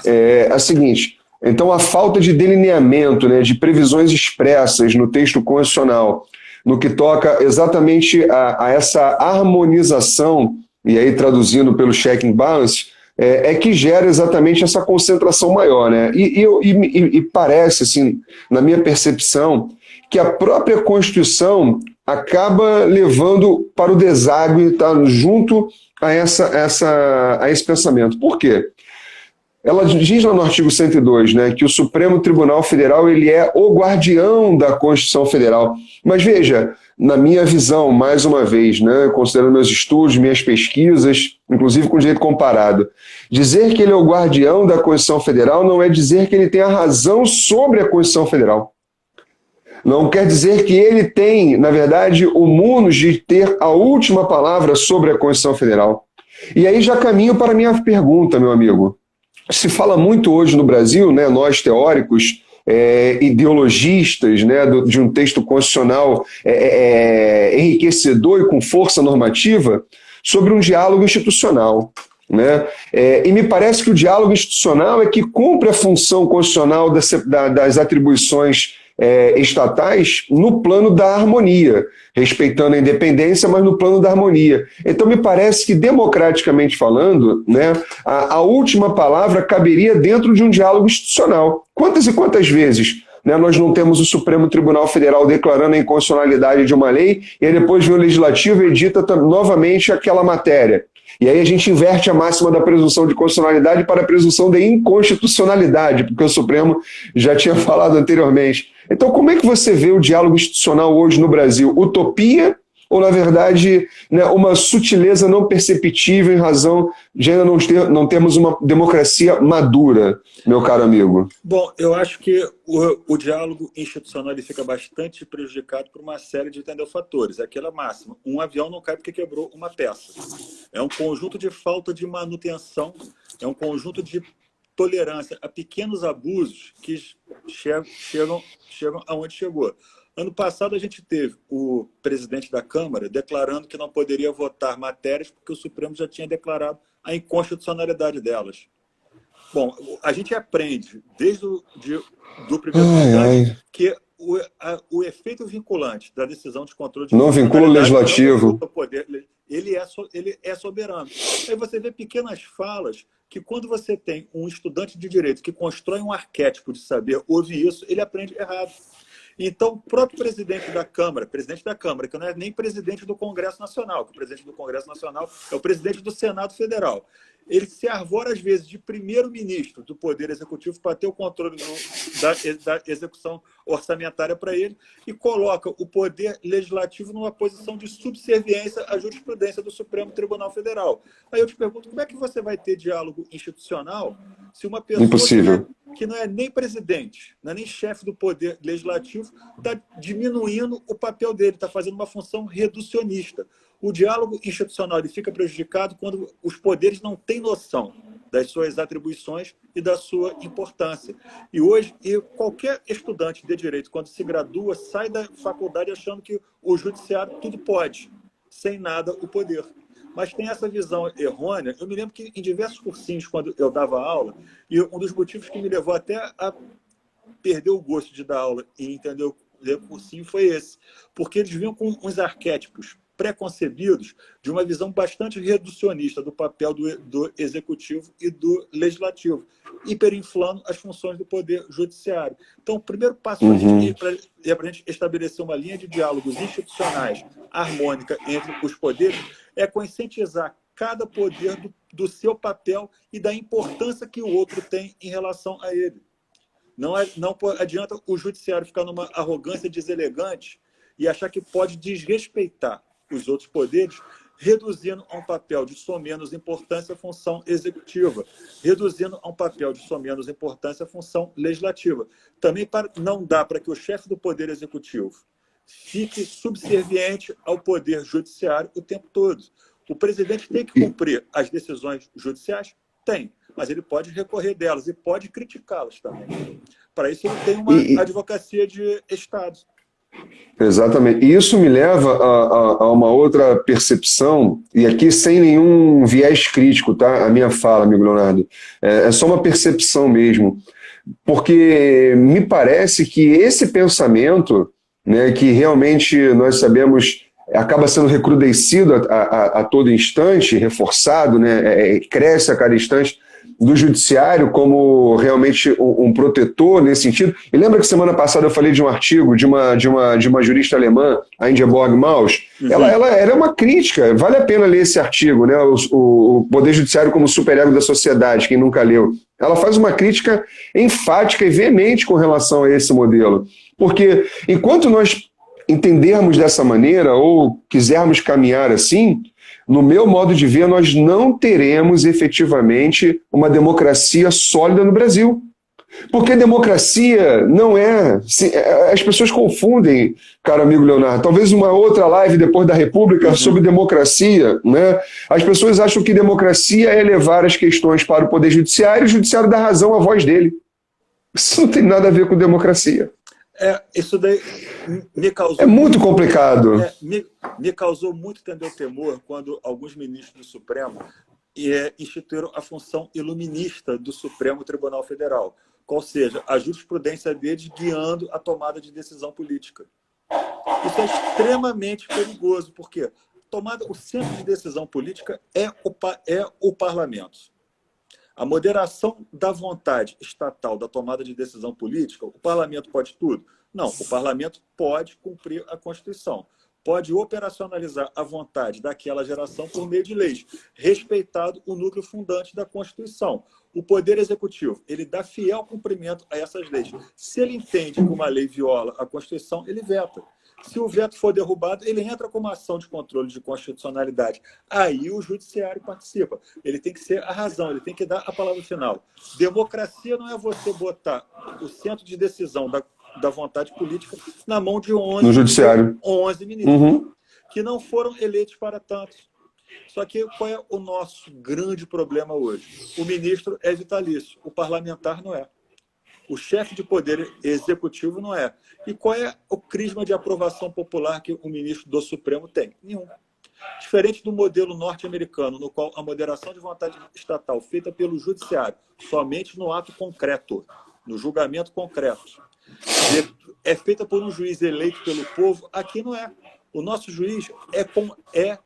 É a seguinte, então a falta de delineamento, né, de previsões expressas no texto constitucional, no que toca exatamente a essa harmonização, e aí traduzindo pelo check and balance, é que gera exatamente essa concentração maior, né? E parece, assim, na minha percepção, que a própria Constituição acaba levando para o deságue, tá, junto a esse pensamento. Por quê? Ela diz lá no artigo 102, né, que o Supremo Tribunal Federal ele é o guardião da Constituição Federal. Mas veja, na minha visão, mais uma vez, né, considerando meus estudos, minhas pesquisas, inclusive com direito comparado, dizer que ele é o guardião da Constituição Federal não é dizer que ele tem a razão sobre a Constituição Federal. Não quer dizer que ele tem, na verdade, o munus de ter a última palavra sobre a Constituição Federal. E aí já caminho para a minha pergunta, meu amigo. Se fala muito hoje no Brasil, né, nós teóricos, ideologistas, né, de um texto constitucional enriquecedor e com força normativa, sobre um diálogo institucional. né? E me parece que o diálogo institucional é que cumpre a função constitucional das atribuições estatais no plano da harmonia, respeitando a independência, mas no plano da harmonia. Então, me parece que, democraticamente falando, né, a última palavra caberia dentro de um diálogo institucional. Quantas e quantas vezes, né, nós não temos o Supremo Tribunal Federal declarando a inconstitucionalidade de uma lei e aí depois vem o Legislativo e edita novamente aquela matéria? E aí a gente inverte a máxima da presunção de constitucionalidade para a presunção de inconstitucionalidade, porque o Supremo já tinha falado anteriormente. Então, como é que você vê o diálogo institucional hoje no Brasil? Utopia ou, na verdade, né, uma sutileza não perceptível em razão de ainda não termos uma democracia madura, meu caro amigo?
Bom, eu acho que o diálogo institucional ele fica bastante prejudicado por uma série de, entendeu, fatores. É aquela máxima: um avião não cai porque quebrou uma peça. É um conjunto de falta de manutenção, é um conjunto de tolerância a pequenos abusos que chegam aonde chegou. Ano passado, a gente teve o presidente da Câmara declarando que não poderia votar matérias porque o Supremo já tinha declarado a inconstitucionalidade delas. Bom, a gente aprende desde do primeiro momento que o efeito vinculante da decisão de controle de
não vincula o legislativo.
Não poder, ele é soberano. Aí você vê pequenas falas que, quando você tem um estudante de direito que constrói um arquétipo de saber, ouve isso, ele aprende errado. Então, o próprio presidente da Câmara, que não é nem presidente do Congresso Nacional, que o presidente do Congresso Nacional é o presidente do Senado Federal, ele se arvora, às vezes, de primeiro-ministro do Poder Executivo para ter o controle da execução orçamentária para ele e coloca o Poder Legislativo numa posição de subserviência à jurisprudência do Supremo Tribunal Federal. Aí eu te pergunto, como é que você vai ter diálogo institucional se uma pessoa que não é nem presidente, não é nem chefe do Poder Legislativo, está diminuindo o papel dele, está fazendo uma função reducionista? O diálogo institucional ele fica prejudicado quando os poderes não têm noção das suas atribuições e da sua importância. E hoje, qualquer estudante de direito, quando se gradua, sai da faculdade achando que o judiciário tudo pode, sem nada o poder. Mas tem essa visão errônea. Eu me lembro que em diversos cursinhos, quando eu dava aula, e um dos motivos que me levou até a perder o gosto de dar aula e entender o cursinho foi esse. Porque eles vinham com uns arquétipos pré-concebidos de uma visão bastante reducionista do papel do executivo e do legislativo, hiperinflando as funções do poder judiciário. Então, o primeiro passo para a gente estabelecer uma linha de diálogos institucionais harmônica entre os poderes é conscientizar cada poder do seu papel e da importância que o outro tem em relação a ele. Não adianta o judiciário ficar numa arrogância deselegante e achar que pode desrespeitar os outros poderes, reduzindo a um papel de só menos importância a função executiva, reduzindo a um papel de só menos importância a função legislativa. Também não dá para que o chefe do Poder Executivo fique subserviente ao Poder Judiciário o tempo todo. O presidente tem que cumprir as decisões judiciais? Tem, mas ele pode recorrer delas e pode criticá-las também. Para isso, ele tem uma advocacia de Estado.
Exatamente. E isso me leva a uma outra percepção, e aqui sem nenhum viés crítico, tá? A minha fala, amigo Leonardo, é só uma percepção mesmo, porque me parece que esse pensamento, né, que realmente nós sabemos acaba sendo recrudescido a todo instante, reforçado, né, cresce a cada instante, do judiciário como realmente um protetor nesse sentido. E lembra que semana passada eu falei de um artigo de uma jurista alemã, a Ingeborg Maus? Ela era uma crítica, vale a pena ler esse artigo, né? O Poder Judiciário como superego da sociedade, quem nunca leu. Ela faz uma crítica enfática e veemente com relação a esse modelo. Porque enquanto nós entendermos dessa maneira ou quisermos caminhar assim, no meu modo de ver, nós não teremos efetivamente uma democracia sólida no Brasil. Porque democracia não é... As pessoas confundem, caro amigo Leonardo, talvez uma outra live depois da República sobre democracia, né? As pessoas acham que democracia é levar as questões para o Poder Judiciário e o Judiciário dá razão à voz dele. Isso não tem nada a ver com democracia.
Isso daí me causou...
É muito complicado.
Me causou muito temor quando alguns ministros do Supremo instituíram a função iluminista do Supremo Tribunal Federal, qual seja, a jurisprudência deles guiando a tomada de decisão política. Isso é extremamente perigoso, porque o centro de decisão política é o parlamento. A moderação da vontade estatal da tomada de decisão política, o parlamento pode tudo? Não, o parlamento pode cumprir a Constituição, pode operacionalizar a vontade daquela geração por meio de leis, respeitado o núcleo fundante da Constituição. O Poder Executivo, ele dá fiel cumprimento a essas leis. Se ele entende que uma lei viola a Constituição, ele veta. Se o veto for derrubado, ele entra com uma ação de controle de constitucionalidade. Aí o judiciário participa. Ele tem que ser a razão, ele tem que dar a palavra final. Democracia não é você botar o centro de decisão da vontade política na mão de 11,
no judiciário.
11 ministros, que não foram eleitos para tanto. Só que qual é o nosso grande problema hoje? O ministro é vitalício, o parlamentar não é. O chefe de poder executivo não é. E qual é o crisma de aprovação popular que o ministro do Supremo tem? Nenhum. Diferente do modelo norte-americano, no qual a moderação de vontade estatal feita pelo judiciário, somente no ato concreto, no julgamento concreto, é feita por um juiz eleito pelo povo, aqui não é. O nosso juiz é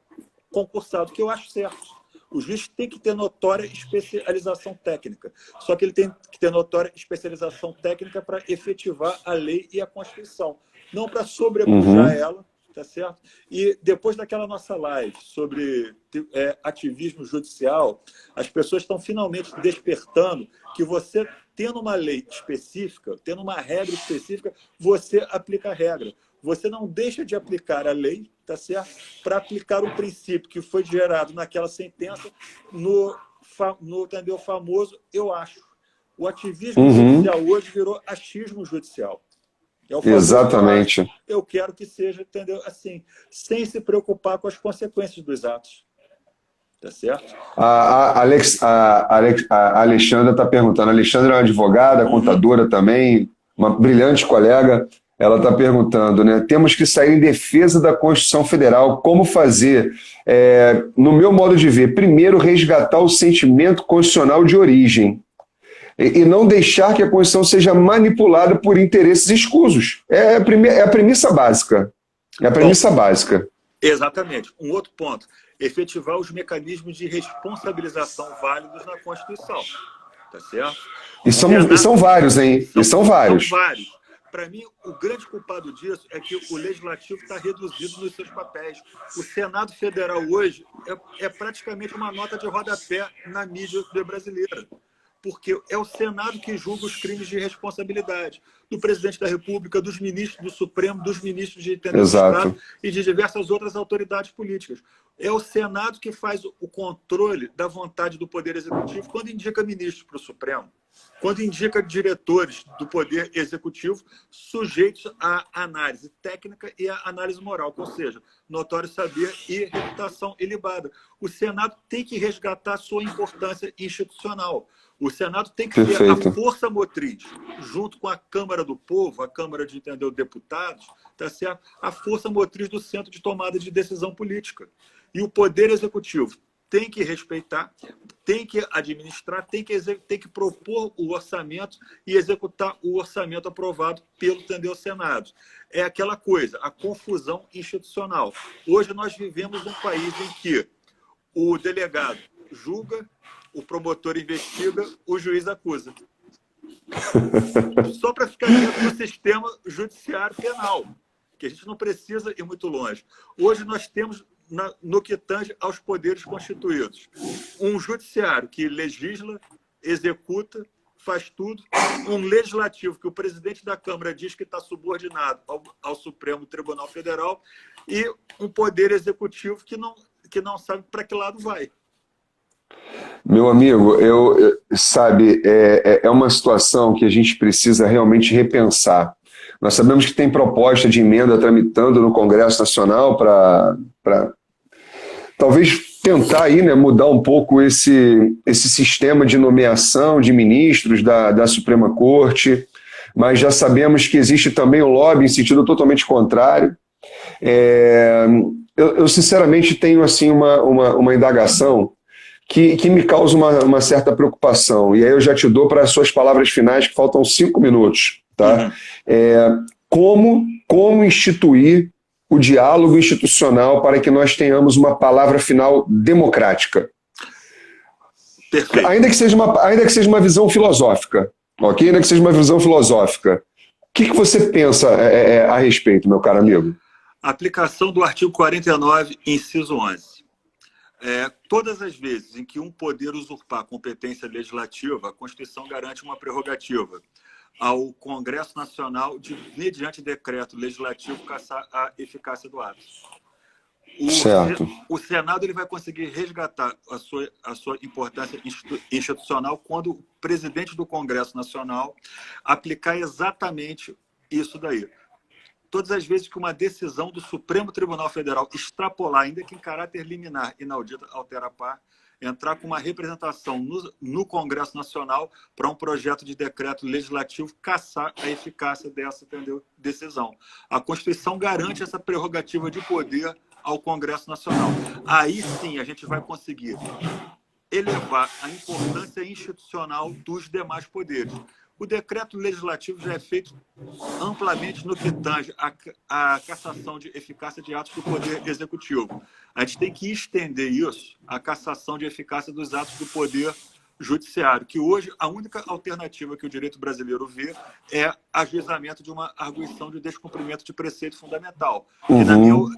concursado, que eu acho certo. O juiz tem que ter notória especialização técnica. Só que ele tem que ter notória especialização técnica para efetivar a lei e a Constituição. Não para sobrepujar ela, tá certo? E depois daquela nossa live sobre ativismo judicial, as pessoas estão finalmente despertando que você, tendo uma lei específica, tendo uma regra específica, você aplica a regra. Você não deixa de aplicar a lei, tá certo? Para aplicar o princípio que foi gerado naquela sentença no entendeu, famoso eu acho. O ativismo judicial hoje virou achismo judicial.
Exatamente.
Eu quero que seja, entendeu? Assim, sem se preocupar com as consequências dos atos. Tá certo?
A Alexandra está perguntando. A Alexandra é uma advogada, contadora também, uma brilhante colega. Ela está perguntando, né? Temos que sair em defesa da Constituição Federal. Como fazer? No meu modo de ver, primeiro resgatar o sentimento constitucional de origem e não deixar que a Constituição seja manipulada por interesses escusos. É a premissa básica. É a premissa básica.
Exatamente. Um outro ponto. Efetivar os mecanismos de responsabilização válidos na Constituição. Tá certo?
E são vários, hein? São vários.
São vários. Para mim, o grande culpado disso é que o Legislativo está reduzido nos seus papéis. O Senado Federal hoje é praticamente uma nota de rodapé na mídia brasileira. Porque é o Senado que julga os crimes de responsabilidade do presidente da República, dos ministros do Supremo, dos ministros de Estado e de diversas outras autoridades políticas. É o Senado que faz o controle da vontade do Poder Executivo quando indica ministros para o Supremo, quando indica diretores do Poder Executivo sujeitos à análise técnica e à análise moral, ou seja, notório saber e reputação ilibada. O Senado tem que resgatar sua importância institucional. O Senado tem que ter a força motriz, junto com a Câmara do Povo, a Câmara de Deputados, tá certo? A força motriz do centro de tomada de decisão política. E o Poder Executivo tem que respeitar, tem que administrar, tem que propor o orçamento e executar o orçamento aprovado pelo Senado. É aquela coisa, a confusão institucional. Hoje nós vivemos um país em que o delegado julga, o promotor investiga, o juiz acusa. Só para ficar dentro do sistema judiciário penal, que a gente não precisa ir muito longe. Hoje nós temos, no que tange aos poderes constituídos, um judiciário que legisla, executa, faz tudo, um legislativo que o presidente da Câmara diz que está subordinado ao Supremo Tribunal Federal e um poder executivo que não sabe para que lado vai.
Meu amigo, sabe, é uma situação que a gente precisa realmente repensar. Nós sabemos que tem proposta de emenda tramitando no Congresso Nacional para talvez tentar aí, né, mudar um pouco esse sistema de nomeação de ministros da Suprema Corte, mas já sabemos que existe também um lobby em sentido totalmente contrário. Eu sinceramente tenho assim, uma indagação que me causa uma certa preocupação, e aí eu já te dou para as suas palavras finais, que faltam 5 minutos. Tá? Como instituir o diálogo institucional para que nós tenhamos uma palavra final democrática?
Perfeito.
Ainda que seja uma visão filosófica, ok? Ainda que seja uma visão filosófica. O que você pensa a respeito, meu caro amigo?
Aplicação do artigo 49, inciso 11. Todas as vezes em que um poder usurpar competência legislativa, a Constituição garante uma prerrogativa ao Congresso Nacional de, mediante decreto legislativo, cassar a eficácia do ato. O Senado ele vai conseguir resgatar a sua importância institucional quando o presidente do Congresso Nacional aplicar exatamente isso daí. Todas as vezes que uma decisão do Supremo Tribunal Federal extrapolar, ainda que em caráter liminar, inaudita, altera a par, entrar com uma representação no Congresso Nacional para um projeto de decreto legislativo cassar a eficácia dessa decisão. A Constituição garante essa prerrogativa de poder ao Congresso Nacional. Aí sim a gente vai conseguir elevar a importância institucional dos demais poderes. O decreto legislativo já é feito amplamente no que tange a cassação de eficácia de atos do Poder Executivo. A gente tem que estender isso à cassação de eficácia dos atos do Poder Judiciário, que hoje a única alternativa que o direito brasileiro vê é ajuizamento de uma arguição de descumprimento de preceito fundamental,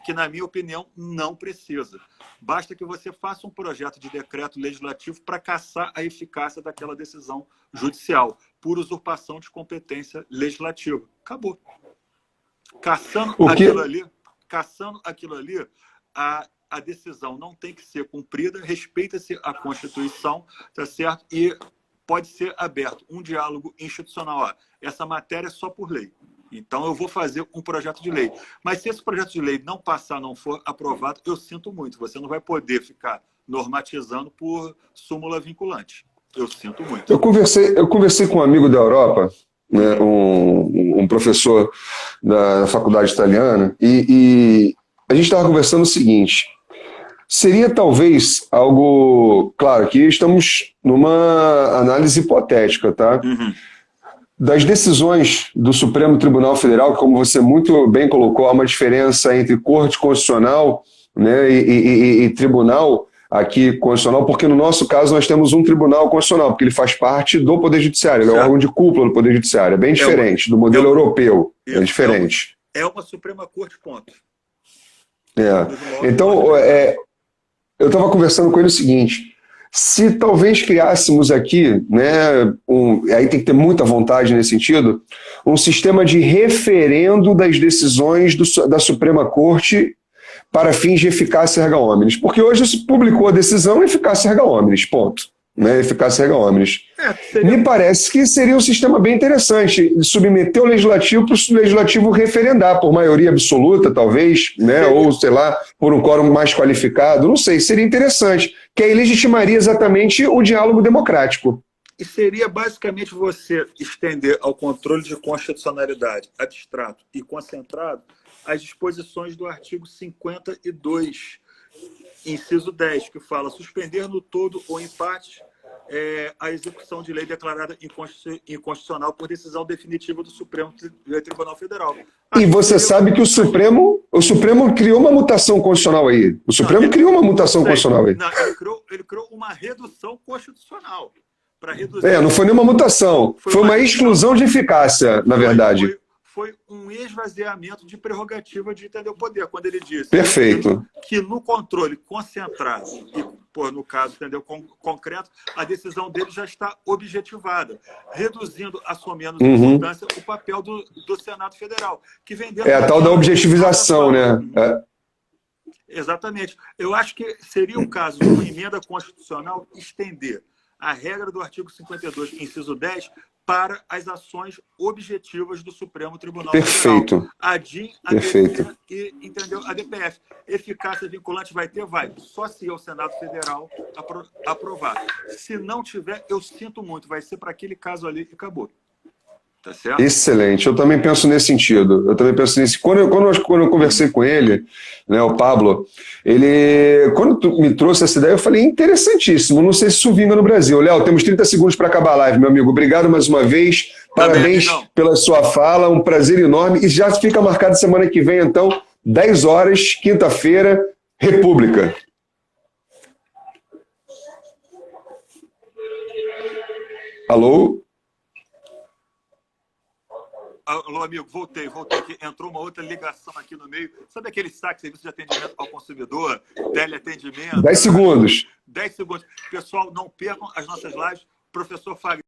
que na minha opinião não precisa. Basta que você faça um projeto de decreto legislativo para cassar a eficácia daquela decisão judicial, por usurpação de competência legislativa. Acabou. Cassando aquilo ali, a decisão não tem que ser cumprida, respeita-se a Constituição, tá certo? E pode ser aberto um diálogo institucional. Ó, essa matéria é só por lei. Então, eu vou fazer um projeto de lei. Mas se esse projeto de lei não passar, não for aprovado, eu sinto muito. Você não vai poder ficar normatizando por súmula vinculante. Eu sinto muito.
Eu conversei com um amigo da Europa, né, um professor da faculdade italiana, e a gente estava conversando o seguinte: seria talvez algo... Claro que estamos numa análise hipotética, tá? Das decisões do Supremo Tribunal Federal, que, como você muito bem colocou, há uma diferença entre Corte Constitucional, né, e Tribunal aqui constitucional, porque no nosso caso nós temos um Tribunal Constitucional, porque ele faz parte do Poder Judiciário, ele é um órgão de cúpula do Poder Judiciário, é bem diferente do modelo europeu, é diferente.
É uma Suprema Corte, ponto.
Então, eu estava conversando com ele o seguinte: se talvez criássemos aqui, né, aí tem que ter muita vontade nesse sentido, um sistema de referendo das decisões da Suprema Corte para fins de eficácia erga omnes. Porque hoje se publicou a decisão eficácia erga omnes, ponto. Né, eficácia erga omnes. Me parece que seria um sistema bem interessante, de submeter o legislativo para o legislativo referendar, por maioria absoluta, talvez, né, ou, sei lá, por um quórum mais qualificado, não sei, seria interessante, que aí legitimaria exatamente o diálogo democrático.
E seria basicamente você estender ao controle de constitucionalidade abstrato e concentrado as disposições do artigo 52, inciso 10, que fala suspender no todo ou em parte a execução de lei declarada inconstitucional por decisão definitiva do Supremo Tribunal Federal.
E você sabe que o Supremo criou uma mutação constitucional aí. O Supremo criou uma mutação constitucional aí.
Não, ele criou uma redução constitucional. Para reduzir.
Não foi nenhuma mutação. Foi uma exclusão de eficácia, na verdade.
Foi um esvaziamento de prerrogativa de entender o poder, quando ele disse
Perfeito.
Que no controle concentrado, e no caso entendeu, concreto, a decisão dele já está objetivada, reduzindo, assumindo importância, o papel do Senado Federal. Que vem dentro
a tal da objetivização, né?
Exatamente. Eu acho que seria o caso de uma emenda constitucional estender a regra do artigo 52, inciso 10, para as ações objetivas do Supremo Tribunal Federal. A DIN, a DPF e, entendeu, a DPF. Eficácia vinculante vai ter? Vai. Só se o Senado Federal aprovar. Se não tiver, eu sinto muito. Vai ser para aquele caso ali e acabou. Tá certo?
Excelente, eu também penso nesse sentido. Eu também penso nesse. Quando eu conversei com ele, né, o Pablo, quando tu me trouxe essa ideia, eu falei, interessantíssimo. Não sei se isso vinga no Brasil. Léo, temos 30 segundos para acabar a live, meu amigo. Obrigado mais uma vez. Parabéns pela sua fala, um prazer enorme. E já fica marcado semana que vem, então, 10 horas, quinta-feira, República. Alô?
Alô, amigo, voltei aqui. Entrou uma outra ligação aqui no meio. Sabe aquele saque, serviço de atendimento ao consumidor, teleatendimento?
10 segundos.
10 segundos. Pessoal, não percam as nossas lives. Professor Fagner.